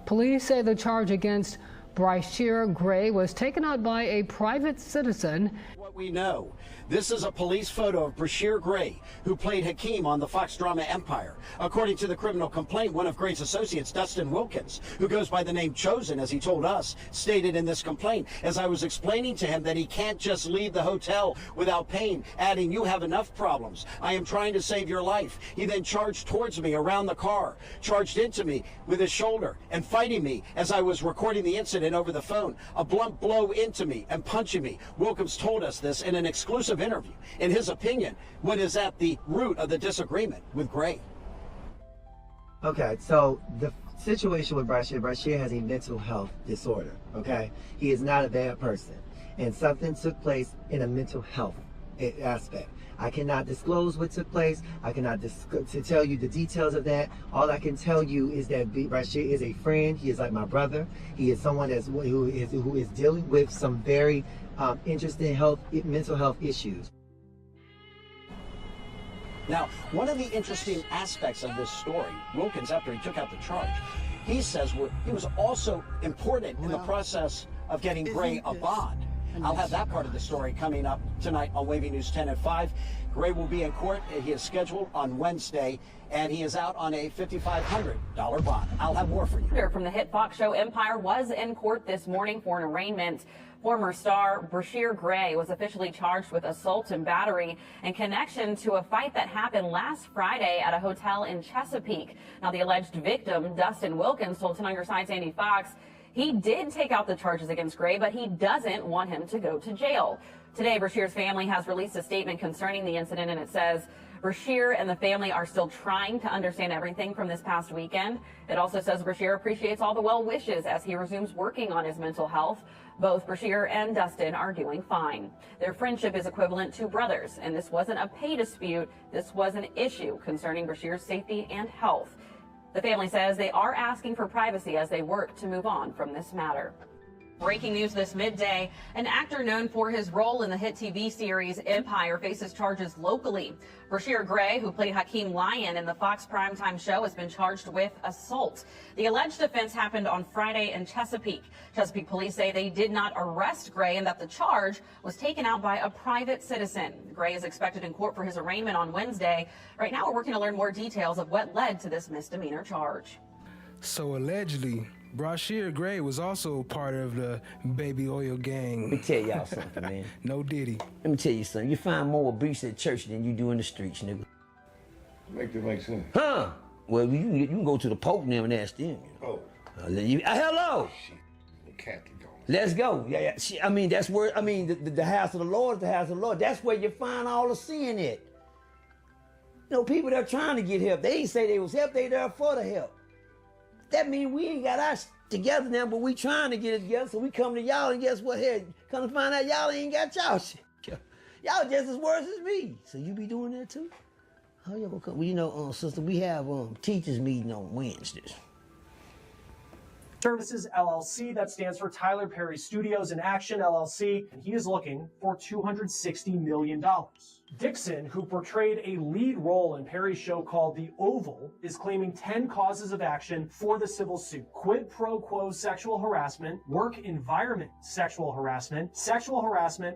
Police say the charge against BRYSHERE Gray was taken out by a private citizen. What we know. This is a police photo of BRYSHERE Gray, who played Hakeem on the Fox drama Empire. According to the criminal complaint, one of Gray's associates, Dustin Wilkins, who goes by the name Chosen, as he told us, stated in this complaint, as I was explaining to him that he can't just leave the hotel without paying, adding, "You have enough problems. I am trying to save your life." He then charged towards me around the car, charged into me with his shoulder and fighting me as I was recording the incident over the phone. A blunt blow into me and punching me. Wilkins told us this in an exclusive interview. In his opinion, what is at the root of the disagreement with Gray? Okay, so the situation with BRYSHERE has a mental health disorder, okay? He is not a bad person. And something took place in a mental health aspect. I cannot disclose what took place. I cannot tell you the details of that. All I can tell you is that BRYSHERE is a friend. He is like my brother. He is someone who is dealing with some very interesting mental health issues. Now, one of the interesting aspects of this story, Wilkins, after he took out the charge, he says he was also important in the process of getting Gray a bond. I'll have that part of the story coming up tonight on Wavy News 10 at 5. Gray will be in court. He is scheduled on Wednesday, and he is out on a $5,500 bond. I'll have more for you. From the hit Fox show Empire was in court this morning for an arraignment. Former star BRYSHERE Gray was officially charged with assault and battery in connection to a fight that happened last Friday at a hotel in Chesapeake. Now, the alleged victim, Dustin Wilkins, told 10 on Your Side Sandy Fox he did take out the charges against Gray, but he doesn't want him to go to jail. Today, BRYSHERE's family has released a statement concerning the incident, and it says, BRYSHERE and the family are still trying to understand everything from this past weekend. It also says BRYSHERE appreciates all the well wishes as he resumes working on his mental health. Both BRYSHERE and Dustin are doing fine. Their friendship is equivalent to brothers, and this wasn't a pay dispute. This was an issue concerning BRYSHERE's safety and health. The family says they are asking for privacy as they work to move on from this matter. Breaking news this midday, an actor known for his role in the hit TV series Empire faces charges locally. BRYSHERE Gray, who played Hakeem Lyon in the Fox primetime show, has been charged with assault. The alleged offense happened on Friday in Chesapeake. Chesapeake police say they did not arrest Gray and that the charge was taken out by a private citizen. Gray is expected in court for his arraignment on Wednesday. Right now, we're working to learn more details of what led to this misdemeanor charge. So allegedly, BRYSHERE Gray was also part of the baby oil gang. Let me tell y'all something, man. No diddy. Let me tell you something. You find more abuse at church than you do in the streets, nigga. Make that make sense. Huh? Well, you can go to the Pope now and ask them. You know? Oh. Hello. Shit. Catholic go. Let's go. Yeah. I mean, that's where. I mean, the house of the Lord is the house of the Lord. That's where you find all the sin at. You know, people that are trying to get help, they ain't say they was help. They there for the help. That means we ain't got us together now, but we trying to get it together. So we come to y'all, and guess what? Here, come to find out y'all ain't got y'all shit. Y'all just as worse as me. So you be doing that too? How y'all gonna come? Well, you know, sister, we have teachers meeting on Wednesdays. Services LLC, that stands for Tyler Perry Studios in Action LLC, and he is looking for $260 million. Dixon, who portrayed a lead role in Perry's show called The Oval, is claiming 10 causes of action for the civil suit. Quid pro quo sexual harassment, work environment sexual harassment,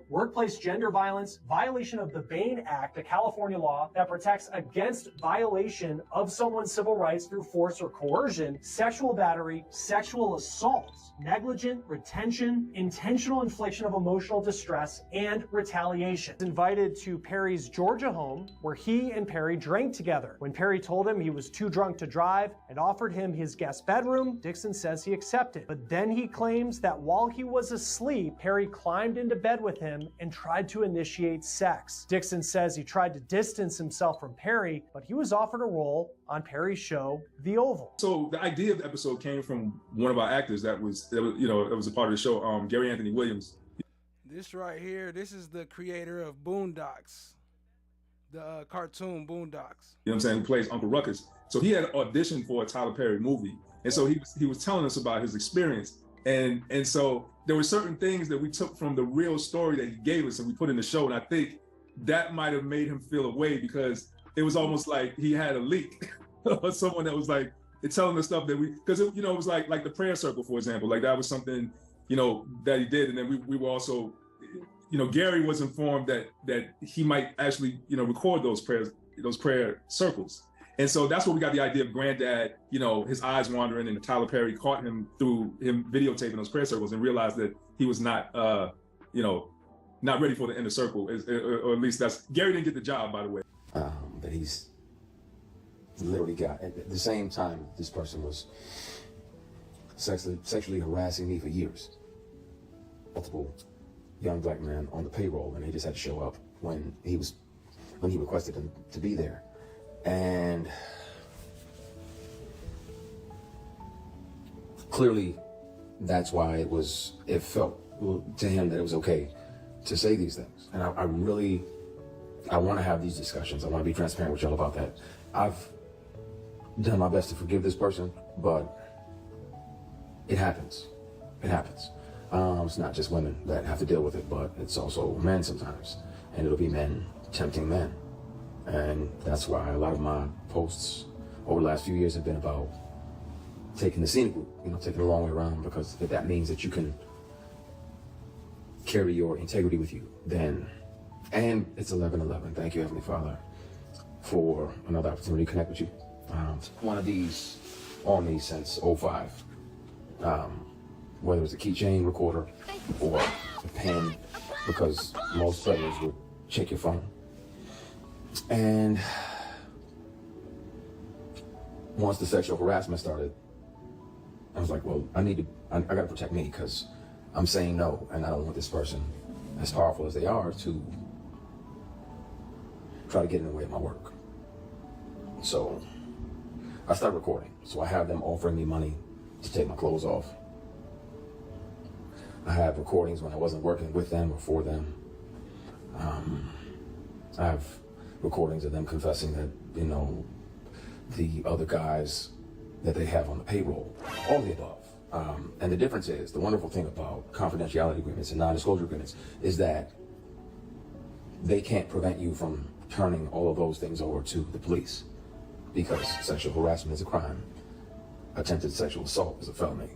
workplace gender violence, violation of the Bain Act, a California law that protects against violation of someone's civil rights through force or coercion, sexual battery, sexual sexual assault, negligent retention, intentional infliction of emotional distress, and retaliation. He was invited to Perry's Georgia home, where he and Perry drank together. When Perry told him he was too drunk to drive and offered him his guest bedroom, Dixon says he accepted. But then he claims that while he was asleep, Perry climbed into bed with him and tried to initiate sex. Dixon says he tried to distance himself from Perry, but he was offered a role on Perry's show, The Oval. So the idea of the episode came from one of our actors that was a part of the show, Gary Anthony Williams. This right here, this is the creator of Boondocks, the cartoon Boondocks. You know what I'm saying? Who plays Uncle Ruckus. So he had auditioned for a Tyler Perry movie, and so he was telling us about his experience, and so there were certain things that we took from the real story that he gave us and we put in the show, and I think that might have made him feel a way because it was almost like he had a leak or someone that was like telling us stuff that because it was like the prayer circle, for example, like that was something that he did, and then we were also, Gary was informed that he might actually record those prayer circles. And so that's where we got the idea of Granddad, his eyes wandering, and Tyler Perry caught him through him videotaping those prayer circles and realized that he was not, not ready for the inner circle, or at least Gary didn't get the job, by the way. That he's literally got, at the same time, this person was sexually harassing me for years. Multiple young black men on the payroll, and they just had to show up when he requested them to be there. And clearly that's why it felt to him that it was okay to say these things. And I want to have these discussions. I want to be transparent with y'all about that. I've done my best to forgive this person, but it happens. It happens. It's not just women that have to deal with it, but it's also men sometimes. And it'll be men tempting men. And that's why a lot of my posts over the last few years have been about taking the scenic route, taking the long way around, because if that means that you can carry your integrity with you, then, and it's 11/11. Thank you, Heavenly Father, for another opportunity to connect with you. One of these on me since 05, whether it's a keychain recorder or a pen, because most players would check your phone. And once the sexual harassment started, I was like, well, I gotta protect me, because I'm saying no, and I don't want this person, as powerful as they are, to try to get in the way of my work. So I started recording. So I have them offering me money to take my clothes off. I have recordings when I wasn't working with them or for them. I have recordings of them confessing that, the other guys that they have on the payroll, all the above. And the difference is, the wonderful thing about confidentiality agreements and non-disclosure agreements is that they can't prevent you from turning all of those things over to the police, because sexual harassment is a crime. Attempted sexual assault is a felony.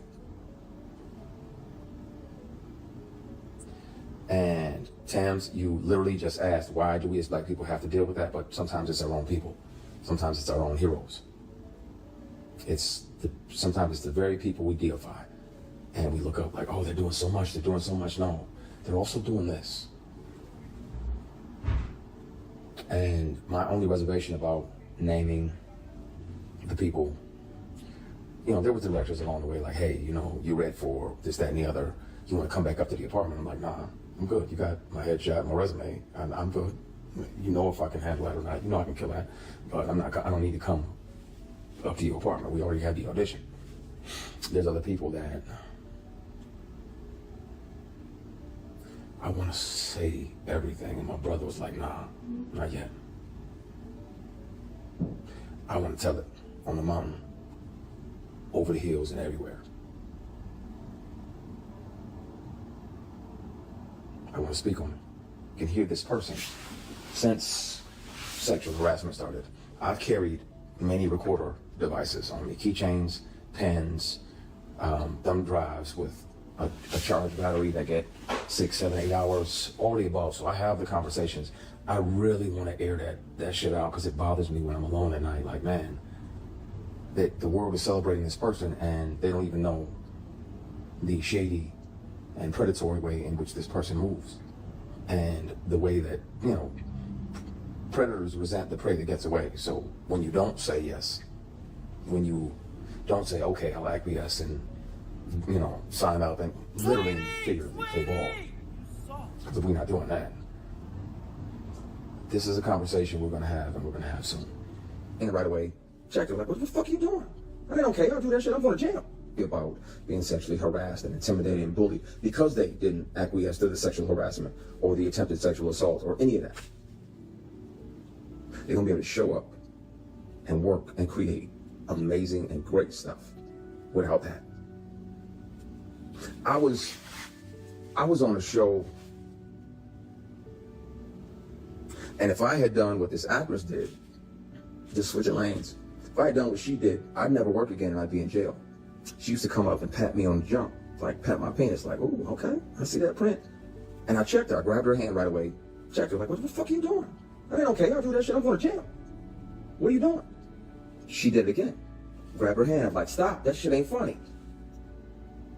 And Tams, you literally just asked, why do we as black people have to deal with that? But sometimes it's our own people. Sometimes it's our own heroes. Sometimes it's the very people we deify. And we look up like, oh, they're doing so much, they're doing so much. No, they're also doing this. And my only reservation about naming the people, there were directors along the way like, hey, you read for this, that, and the other. You want to come back up to the apartment? I'm like, nah, I'm good. You got my headshot, my resume, and I'm good. If I can handle that or not. I can kill that, but I don't need to come up to your apartment. We already had the audition. There's other people that I want to say everything, and my brother was like, nah, not yet. I want to tell it on the mountain, over the hills, and everywhere. I want to speak on it. You can hear this person. Since sexual harassment started, I've carried many recorder devices on me, keychains, pens, thumb drives with a charged battery that get 6, 7, 8 hours, all the above. So I have the conversations. I really want to air that shit out, because it bothers me when I'm alone at night. Like, man, that the world is celebrating this person and they don't even know the shady and predatory way in which this person moves, and the way that, you know, predators resent the prey that gets away. So when you don't say yes, when you don't say, okay, I'll acquiesce and, you know, sign up and literally and figuratively play ball, because we're not doing that. This is a conversation we're going to have, and we're going to have soon. And right away, checked her like, what the fuck are you doing? I mean, okay, I'll do that shit, I'm going to jail. About being sexually harassed and intimidated and bullied because they didn't acquiesce to the sexual harassment or the attempted sexual assault or any of that. They're going to be able to show up and work and create amazing and great stuff without that. I was on a show, and if I had done what this actress did, just switching lanes, if I had done what she did, I'd never work again and I'd be in jail. She used to come up and pat me on the jump, like pat my penis, like, oh, okay, I see that print. And I checked her, I grabbed her hand right away, checked her, like, what the fuck are you doing? I mean, okay, I'll do that shit, I'm going to jail. What are you doing? She did it again. Grab her hand, I'm like, stop, that shit ain't funny.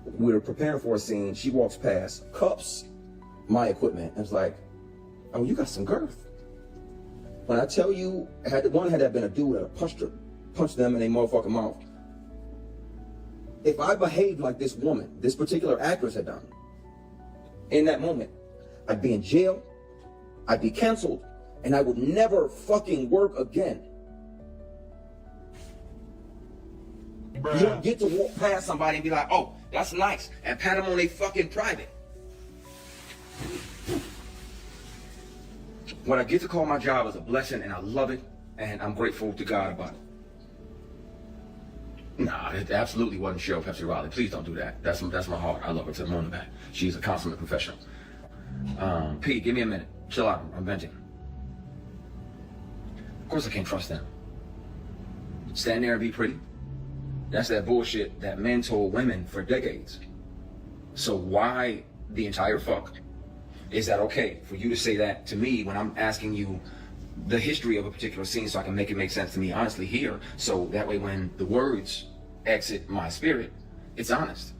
We're preparing for a scene, she walks past, cups my equipment, and was like, oh, you got some girth. When I tell you, had that been a dude that punched them in their motherfucking mouth. If I behaved like this woman, this particular actress had done, in that moment, I'd be in jail, I'd be canceled, and I would never fucking work again. Bruh. You don't get to walk past somebody and be like, oh, that's nice, and pat them on their fucking private. When I get to call my job as a blessing, and I love it, and I'm grateful to God about it. Nah, it absolutely wasn't Cheryl Pepsi Riley. Please don't do that. That's my heart. I love her to the moon and back. She's a consummate professional. Pete, give me a minute. Chill out. I'm venting. Of course I can't trust them. Stand there and be pretty. That's that bullshit that men told women for decades. So why the entire fuck? Is that okay for you to say that to me when I'm asking you the history of a particular scene so I can make it make sense to me honestly here, so that way when the words exit my spirit, it's honest.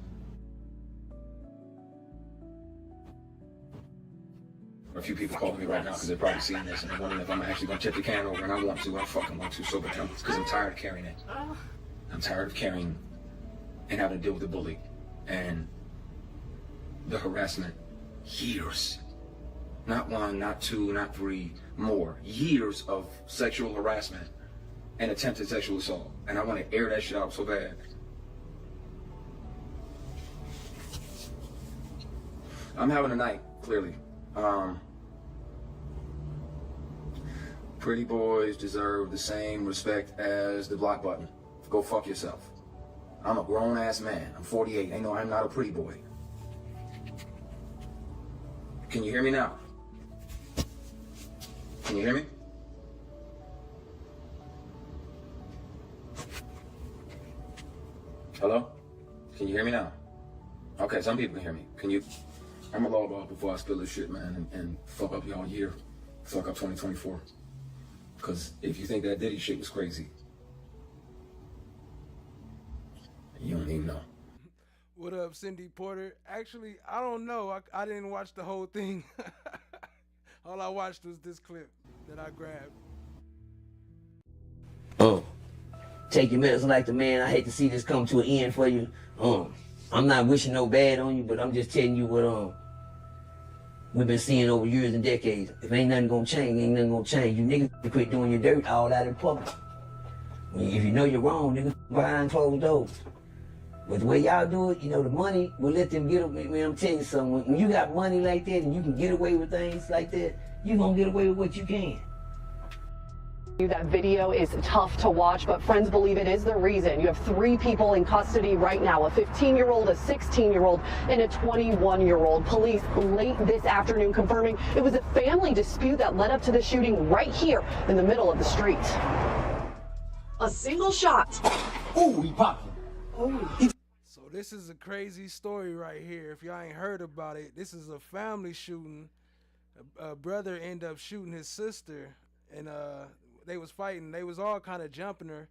A few people calling me right now because they're probably seeing this and they're wondering if I'm actually going to tip the camera over, and I want to. I fucking want to so bad. It's because I'm tired of carrying it. I'm tired of carrying and having to deal with the bully and the harassment. Years. Not one, not two, not three, more. Years of sexual harassment and attempted sexual assault. And I want to air that shit out so bad. I'm having a night, clearly. Pretty boys deserve the same respect as the block button. Go fuck yourself. I'm a grown-ass man. I'm 48. I'm not a pretty boy. Can you hear me now? Can you hear me? Hello? Can you hear me now? Okay, some people can hear me. Can you? I'm a log off before I spill this shit, man, and fuck up y'all year. Fuck up 2024. Because if you think that Diddy shit was crazy, you don't even know. What up, Cindy Porter? Actually, I don't know. I didn't watch the whole thing. All I watched was this clip that I grabbed. Take your medicine like the man. I hate to see this come to an end for you. I'm not wishing no bad on you, but I'm just telling you what we've been seeing over years and decades. If ain't nothing gonna change, ain't nothing gonna change. You niggas quit doing your dirt all out in public. If you know you're wrong, niggas behind closed doors. But the way y'all do it, the money will let them get away. Man, I'm telling you something. When you got money like that and you can get away with things like that, you gonna get away with what you can. That video is tough to watch, but friends believe it is the reason. You have 3 people in custody right now, a 15-year-old, a 16-year-old, and a 21-year-old. Police late this afternoon confirming it was a family dispute that led up to the shooting right here in the middle of the street. A single shot. Ooh, he popped him. Oh. So this is a crazy story right here. If y'all ain't heard about it, this is a family shooting. A brother ended up shooting his sister, and they was fighting. They was all kind of jumping her,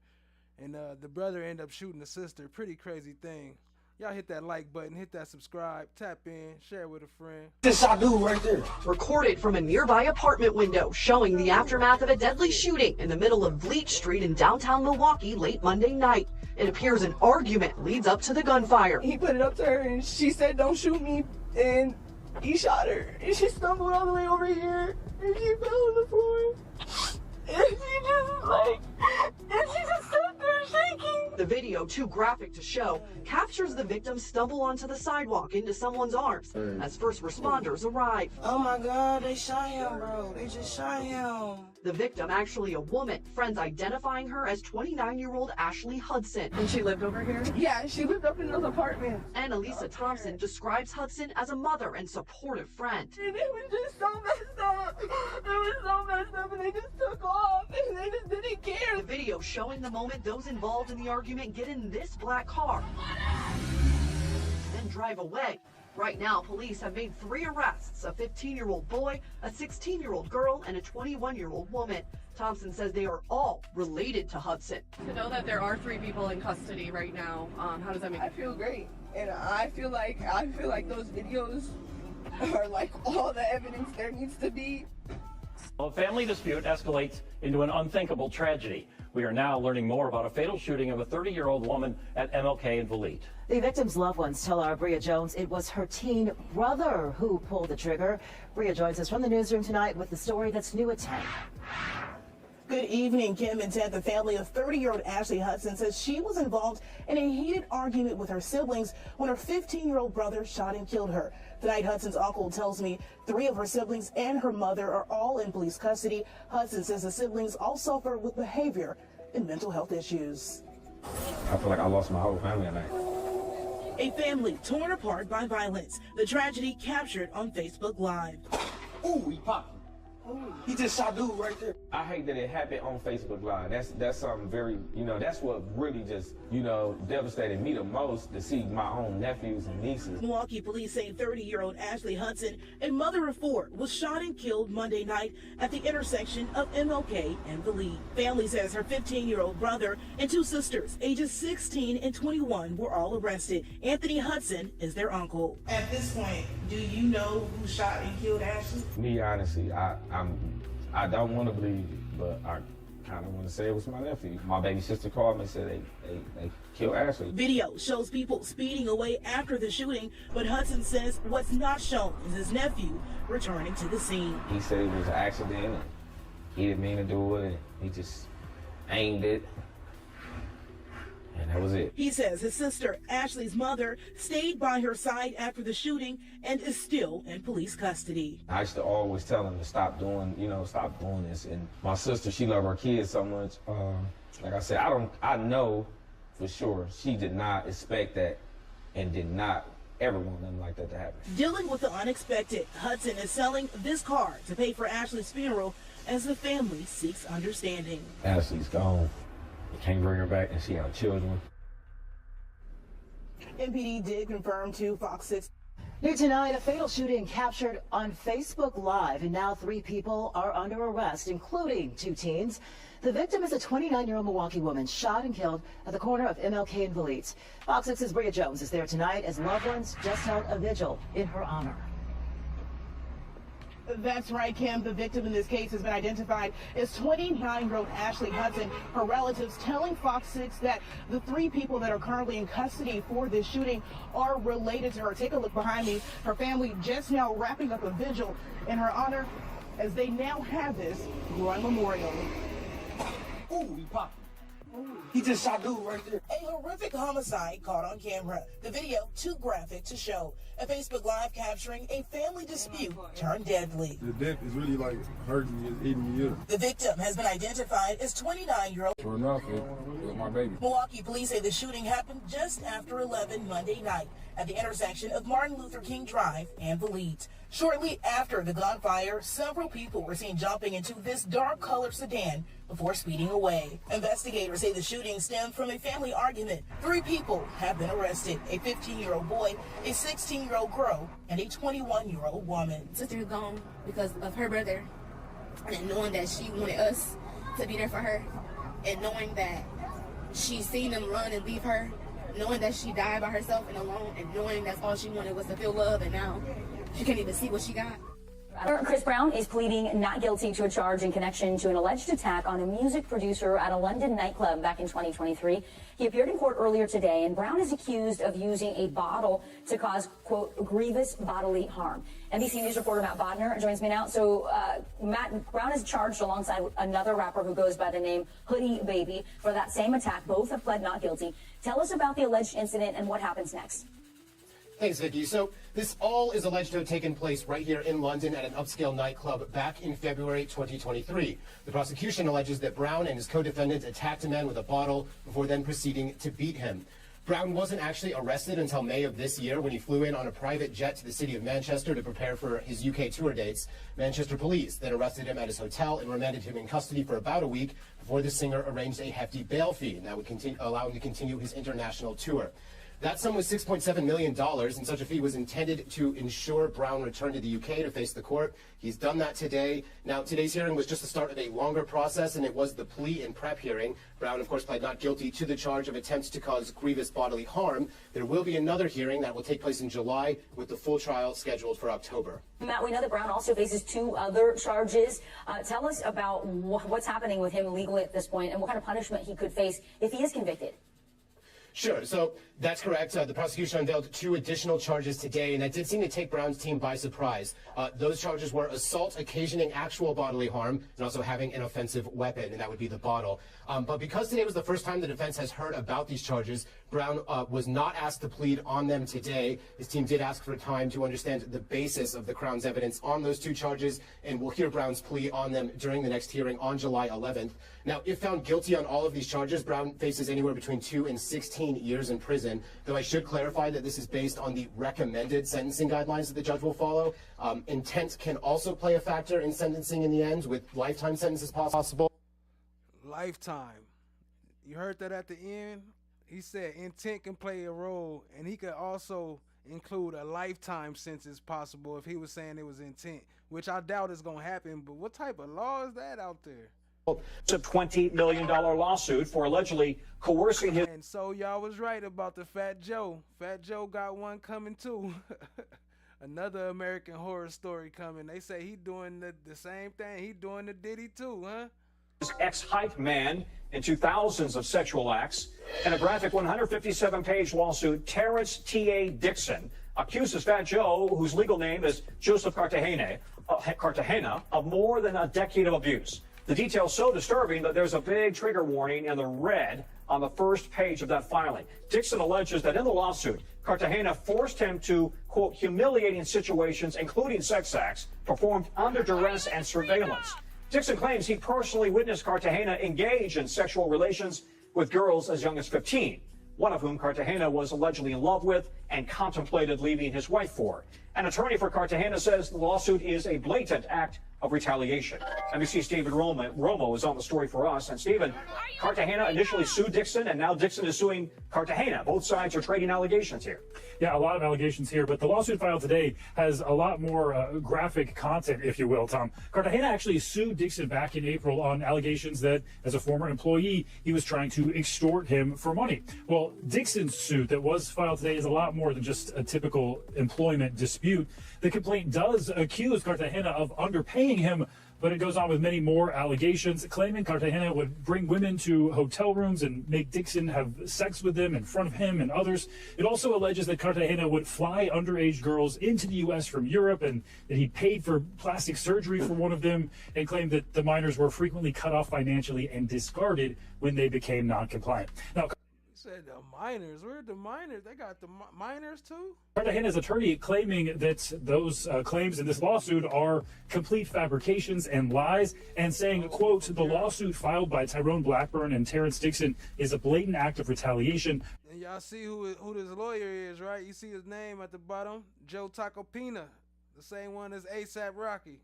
and the brother ended up shooting the sister. Pretty crazy thing. Y'all hit that like button, hit that subscribe, tap in, share with a friend. This I do right there. Recorded from a nearby apartment window showing the aftermath of a deadly shooting in the middle of Bleach Street in downtown Milwaukee late Monday night. It appears an argument leads up to the gunfire. He put it up to her and she said, "Don't shoot me," and he shot her. And she stumbled all the way over here and she fell on the floor. And she just sat there shaking. The video, too graphic to show, captures the victim stumble onto the sidewalk into someone's arms as first responders arrive. Oh my God, they shot him, bro. They just shot him. The victim, actually a woman, friends identifying her as 29-year-old Ashley Hudson. And she lived over here? Yeah, she lived up in those apartments. Annalisa Thompson describes Hudson as a mother and supportive friend. And it was just so messed up. It was so messed up, and they just took off, and they just didn't care. The video showing the moment those involved in the argument get in this black car, then drive away. Right now, police have made 3 arrests, a 15-year-old boy, a 16-year-old girl, and a 21-year-old woman. Thompson says they are all related to Hudson. To know that there are 3 people in custody right now, how does that make you feel? I feel great, and I feel like those videos are like all the evidence there needs to be. A family dispute escalates into an unthinkable tragedy. We are now learning more about a fatal shooting of a 30-year-old woman at MLK in Bleat. The victim's loved ones tell our Bria Jones it was her teen brother who pulled the trigger. Bria joins us from the newsroom tonight with the story that's new at 10. Good evening, Kim and Ted. The family of 30-year-old Ashley Hudson says she was involved in a heated argument with her siblings when her 15-year-old brother shot and killed her. Tonight, Hudson's uncle tells me 3 of her siblings and her mother are all in police custody. Hudson says the siblings all suffer with behavior and mental health issues. I feel like I lost my whole family at night. A family torn apart by violence. The tragedy captured on Facebook Live. Ooh, he popped. He just shot dude right there. I hate that it happened on Facebook Live. That's something very, that's what really just, devastated me the most, to see my own nephews and nieces. Milwaukee police say 30-year-old Ashley Hudson, a mother of 4, was shot and killed Monday night at the intersection of MLK and Bleat. Family says her 15-year-old brother and 2 sisters, ages 16 and 21, were all arrested. Anthony Hudson is their uncle. At this point, do you know who shot and killed Ashley? Me, honestly, I don't want to believe it, but I kind of want to say it was my nephew. My baby sister called me and said they killed Ashley. Video shows people speeding away after the shooting, but Hudson says what's not shown is his nephew returning to the scene. He said it was an accident, and he didn't mean to do it, and he just aimed it, and that was it. He says his sister, Ashley's mother, stayed by her side after the shooting and is still in police custody. I used to always tell him to stop doing this. And my sister, she loved her kids so much. Like I said, I know for sure she did not expect that and did not ever want nothing like that to happen. Dealing with the unexpected, Hudson is selling this car to pay for Ashley's funeral as the family seeks understanding. Ashley's gone. You can't bring her back, and she had children. MPD did confirm to Fox 6. New tonight, a fatal shooting captured on Facebook Live, and now 3 people are under arrest, including 2 teens. The victim is a 29-year-old Milwaukee woman shot and killed at the corner of MLK and Bleat. Fox 6's Bria Jones is there tonight as loved ones just held a vigil in her honor. That's right, Kim. The victim in this case has been identified as 29-year-old Ashley Hudson. Her relatives telling Fox 6 that the 3 people that are currently in custody for this shooting are related to her. Take a look behind me. Her family just now wrapping up a vigil in her honor as they now have this growing memorial. Ooh, he popped. He just shot dude right there. A horrific homicide caught on camera. The video too graphic to show. A Facebook Live capturing a family dispute turned deadly. The death is really like hurting me, it's eating me up. The victim has been identified as 29-year-old. Sure enough, it was my baby. Milwaukee police say the shooting happened just after 11 Monday night at the intersection of Martin Luther King Drive and Bleat. Shortly after the gunfire, several people were seen jumping into this dark-colored sedan before speeding away. Investigators say the shooting stemmed from a family argument. 3 people have been arrested: a 15-year-old boy, a 16-year-old girl, and a 21-year-old woman. Sister gone because of her brother, and knowing that she wanted us to be there for her, and knowing that she seen them run and leave her, knowing that she died by herself and alone, and knowing that's all she wanted was to feel love, and now she can't even see what she got. Chris Brown is pleading not guilty to a charge in connection to an alleged attack on a music producer at a London nightclub back in 2023. He appeared in court earlier today, and Brown is accused of using a bottle to cause, quote, grievous bodily harm. NBC News reporter Matt Bodner joins me now. So, Matt, Brown is charged alongside another rapper who goes by the name Hoodie Baby for that same attack. Both have pled not guilty. Tell us about the alleged incident and what happens next. Thanks, Vicky. So this all is alleged to have taken place right here in London at an upscale nightclub back in February 2023. The prosecution alleges that Brown and his co-defendant attacked a man with a bottle before then proceeding to beat him. Brown wasn't actually arrested until May of this year when he flew in on a private jet to the city of Manchester to prepare for his UK tour dates. Manchester police then arrested him at his hotel and remanded him in custody for about a week before the singer arranged a hefty bail fee, and that would allow him to continue his international tour. That sum was $6.7 million, and such a fee was intended to ensure Brown returned to the UK to face the court. He's done that today. Now, today's hearing was just the start of a longer process, and it was the plea and prep hearing. Brown, of course, pled not guilty to the charge of attempts to cause grievous bodily harm. There will be another hearing that will take place in July, with the full trial scheduled for October. Matt, we know that Brown also faces 2 other charges. Tell us about what's happening with him legally at this point and what kind of punishment he could face if he is convicted. Sure. So that's correct. The prosecution unveiled 2 additional charges today, and that did seem to take Brown's team by surprise. Those charges were assault occasioning actual bodily harm and also having an offensive weapon, and that would be the bottle. But because today was the first time the defense has heard about these charges, Brown was not asked to plead on them today. His team did ask for time to understand the basis of the Crown's evidence on those 2 charges, and we'll hear Brown's plea on them during the next hearing on July 11th. Now, if found guilty on all of these charges, Brown faces anywhere between 2 and 16 years in prison, though I should clarify that this is based on the recommended sentencing guidelines that the judge will follow. Intent can also play a factor in sentencing in the end, with lifetime sentences possible. Lifetime. You heard that at the end? He said intent can play a role, and he could also include a lifetime sentence possible if he was saying it was intent, which I doubt is going to happen. But what type of law is that out there? It's a $20 million lawsuit for allegedly coercing him. And so y'all was right about the Fat Joe. Fat Joe got one coming too. Another American Horror Story coming. They say he doing the same thing. He doing the Diddy too, huh? Ex-hype man into thousands of sexual acts. In a graphic 157-page lawsuit, Terrence T.A. Dixon accuses Fat Joe, whose legal name is Joseph Cartagena, of more than a decade of abuse. The details so disturbing that there's a big trigger warning in the red on the first page of that filing. Dixon alleges that in the lawsuit, Cartagena forced him to, quote, humiliating situations, including sex acts, performed under duress and surveillance. Dixon claims he personally witnessed Cartagena engage in sexual relations with girls as young as 15, one of whom Cartagena was allegedly in love with and contemplated leaving his wife for. An attorney for Cartagena says the lawsuit is a blatant act of retaliation. NBC's David Romo is on the story for us. And Stephen, Cartagena initially sued Dixon, and now Dixon is suing Cartagena. Both sides are trading allegations here. Yeah, a lot of allegations here, but the lawsuit filed today has a lot more graphic content, if you will, Tom. Cartagena actually sued Dixon back in April on allegations that, as a former employee, he was trying to extort him for money. Well, Dixon's suit that was filed today is a lot more than just a typical employment dispute. The complaint does accuse Cartagena of underpaying him, but it goes on with many more allegations, claiming Cartagena would bring women to hotel rooms and make Dixon have sex with them in front of him and others. It also alleges that Cartagena would fly underage girls into the U.S. from Europe and that he paid for plastic surgery for one of them, and claimed that the minors were frequently cut off financially and discarded when they became non-compliant. Now, said the minors. Where are the minors? They got the minors too? Cartagena's attorney claiming that those claims in this lawsuit are complete fabrications and lies, and saying, quote, the lawsuit filed by Tyrone Blackburn and Terrence Dixon is a blatant act of retaliation. And y'all see who this lawyer is, right? You see his name at the bottom? Joe Tacopina, the same one as A$AP Rocky.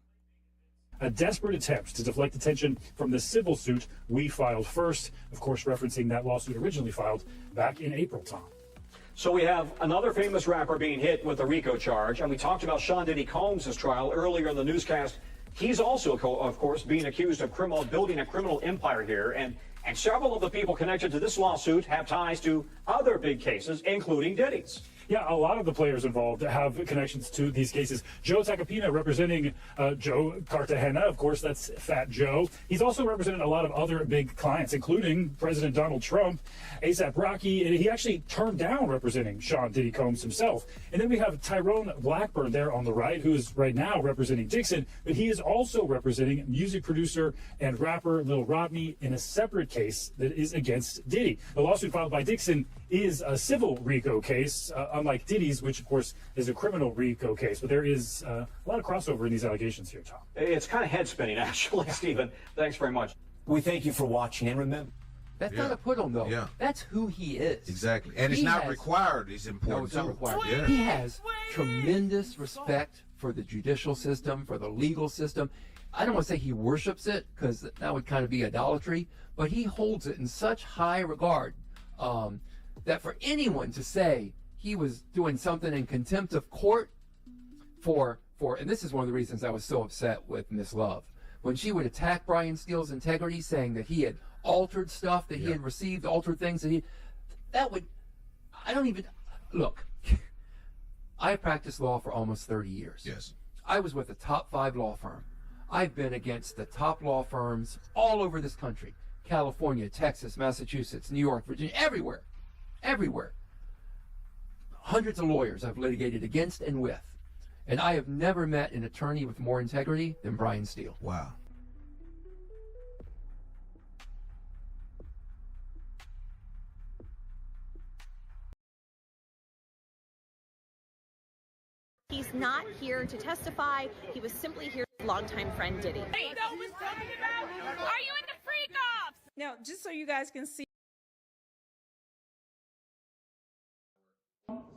A desperate attempt to deflect attention from the civil suit we filed first, of course referencing that lawsuit originally filed back in April, Tom. So we have another famous rapper being hit with the Rico charge, and we talked about Sean Diddy Combs' trial earlier in the newscast. He's also, of course, being accused of building a criminal empire here, and And several of the people connected to this lawsuit have ties to other big cases, including Diddy's. Yeah, a lot of the players involved have connections to these cases. Joe Tacopina representing Joe Cartagena, of course, that's Fat Joe. He's also represented a lot of other big clients, including President Donald Trump, A$AP Rocky, and he actually turned down representing Sean Diddy Combs himself. And then we have Tyrone Blackburn there on the right, who is right now representing Dixon, but he is also representing music producer and rapper Lil Rodney in a separate case that is against Diddy. The lawsuit filed by Dixon is a civil RICO case, unlike Diddy's, which of course is a criminal RICO case. But there is a lot of crossover in these allegations here, Tom. It's kind of head-spinning, actually, Stephen. Thanks very much. We thank you for watching, and remember, that's not a put on, though. Yeah. That's who he is. Exactly. And it's not required. It's important, no, it's not too. required. Yeah. He has tremendous respect for the judicial system, for the legal system. I don't want to say he worships it, because that would kind of be idolatry, but he holds it in such high regard that for anyone to say he was doing something in contempt of court for, and this is one of the reasons I was so upset with Miss Love, when she would attack Brian Steele's integrity, saying that he had altered stuff, that he had received, altered things, I don't even, look, I practiced law for almost 30 years. Yes. I was with a top 5 law firm. I've been against the top law firms all over this country. California, Texas, Massachusetts, New York, Virginia, everywhere. Everywhere. Hundreds of lawyers I've litigated against and with. And I have never met an attorney with more integrity than Brian Steele. Wow. He's not here to testify. He was simply here with longtime friend Diddy. Hey, know what's talking about? Are you in the freak-offs? Now, just so you guys can see.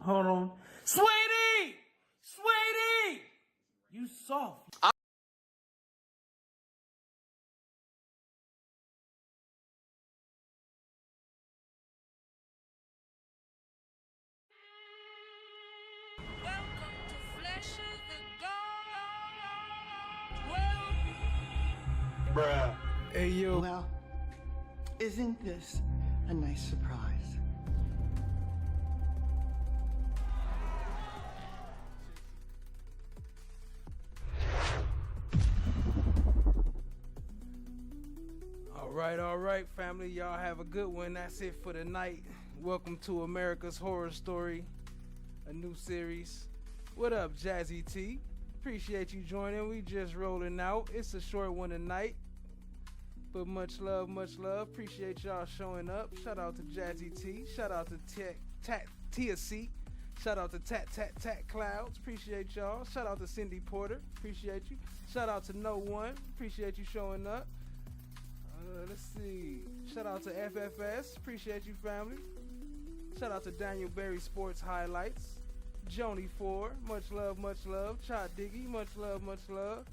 Hold on. Sweetie! Sweetie! You soft. Bruh. Hey, yo. Well, isn't this a nice surprise? All right, family. Y'all have a good one. That's it for tonight. Welcome to America's Horror Story, a new series. What up, Jazzy T? Appreciate you joining. We just rolling out. It's a short one tonight, but much love, much love. Appreciate y'all showing up. Shout out to Jazzy T. Shout out to Tia C. Shout out to Tat Clouds. Appreciate y'all. Shout out to Cindy Porter. Appreciate you. Shout out to No One. Appreciate you showing up. Let's see. Shout out to FFS. Appreciate you, family. Shout out to Daniel Berry Sports Highlights. Joni 4. Much love, much love. Chot Diggy. Much love, much love.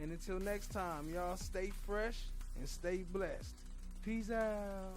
And until next time, y'all stay fresh and stay blessed. Peace out.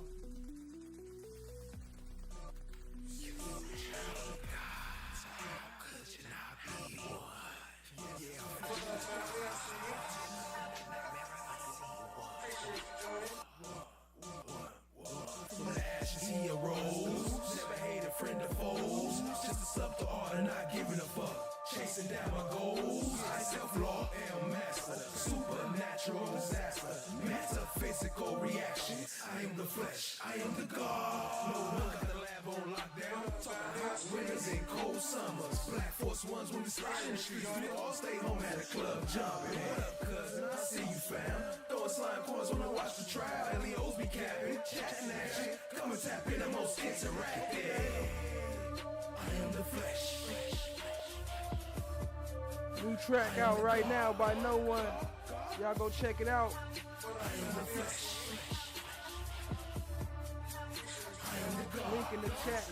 He arose, never hated friend or foes, just a sub to art and not giving a fuck, chasing down my goals, I self-law am master, supernatural disaster, metaphysical reaction, I am the flesh, I am the God, no one got the lab on lockdown, talking hot winters and cold summers, black force ones when we slide in the streets, we all stay home at a club jumping, what up cousin, I see you fam, throwing slime coins when I watch the trial, LEOs be capping, chatting action, come and tap in the most interactive, I am the flesh. New track out right now by No One. Y'all go check it out. Link in the chat.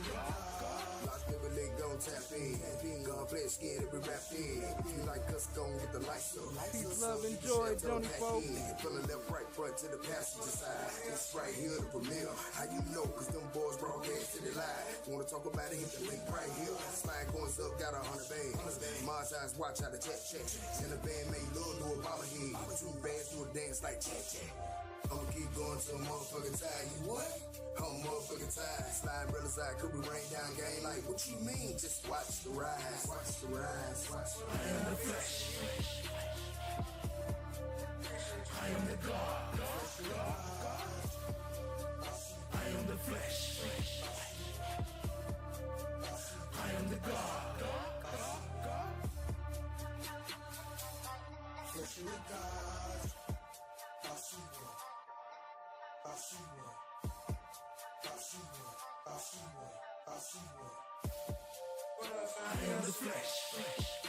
Peace, love, and joy, Joni folks. Feeling left, right, front to the passenger side. It's right here, the premiere. How you know? Cause them boys broadcast to the live. Wanna talk about it? Hit the link right here. Slide coins up, got 100 bands. Mars eyes, watch how the check. And the band made love to a bomber head. 2 bands do a dance like check. I'ma keep going till I'm motherfucking tired. You what? I'm motherfucking tired. Sliding brothers out, could we rain down game? Like, what you mean? Just watch the rise. Watch the rise. Watch the rise. I am the flesh. I am the God. I am the flesh. I am the God. Flesh of the God. I am the flesh.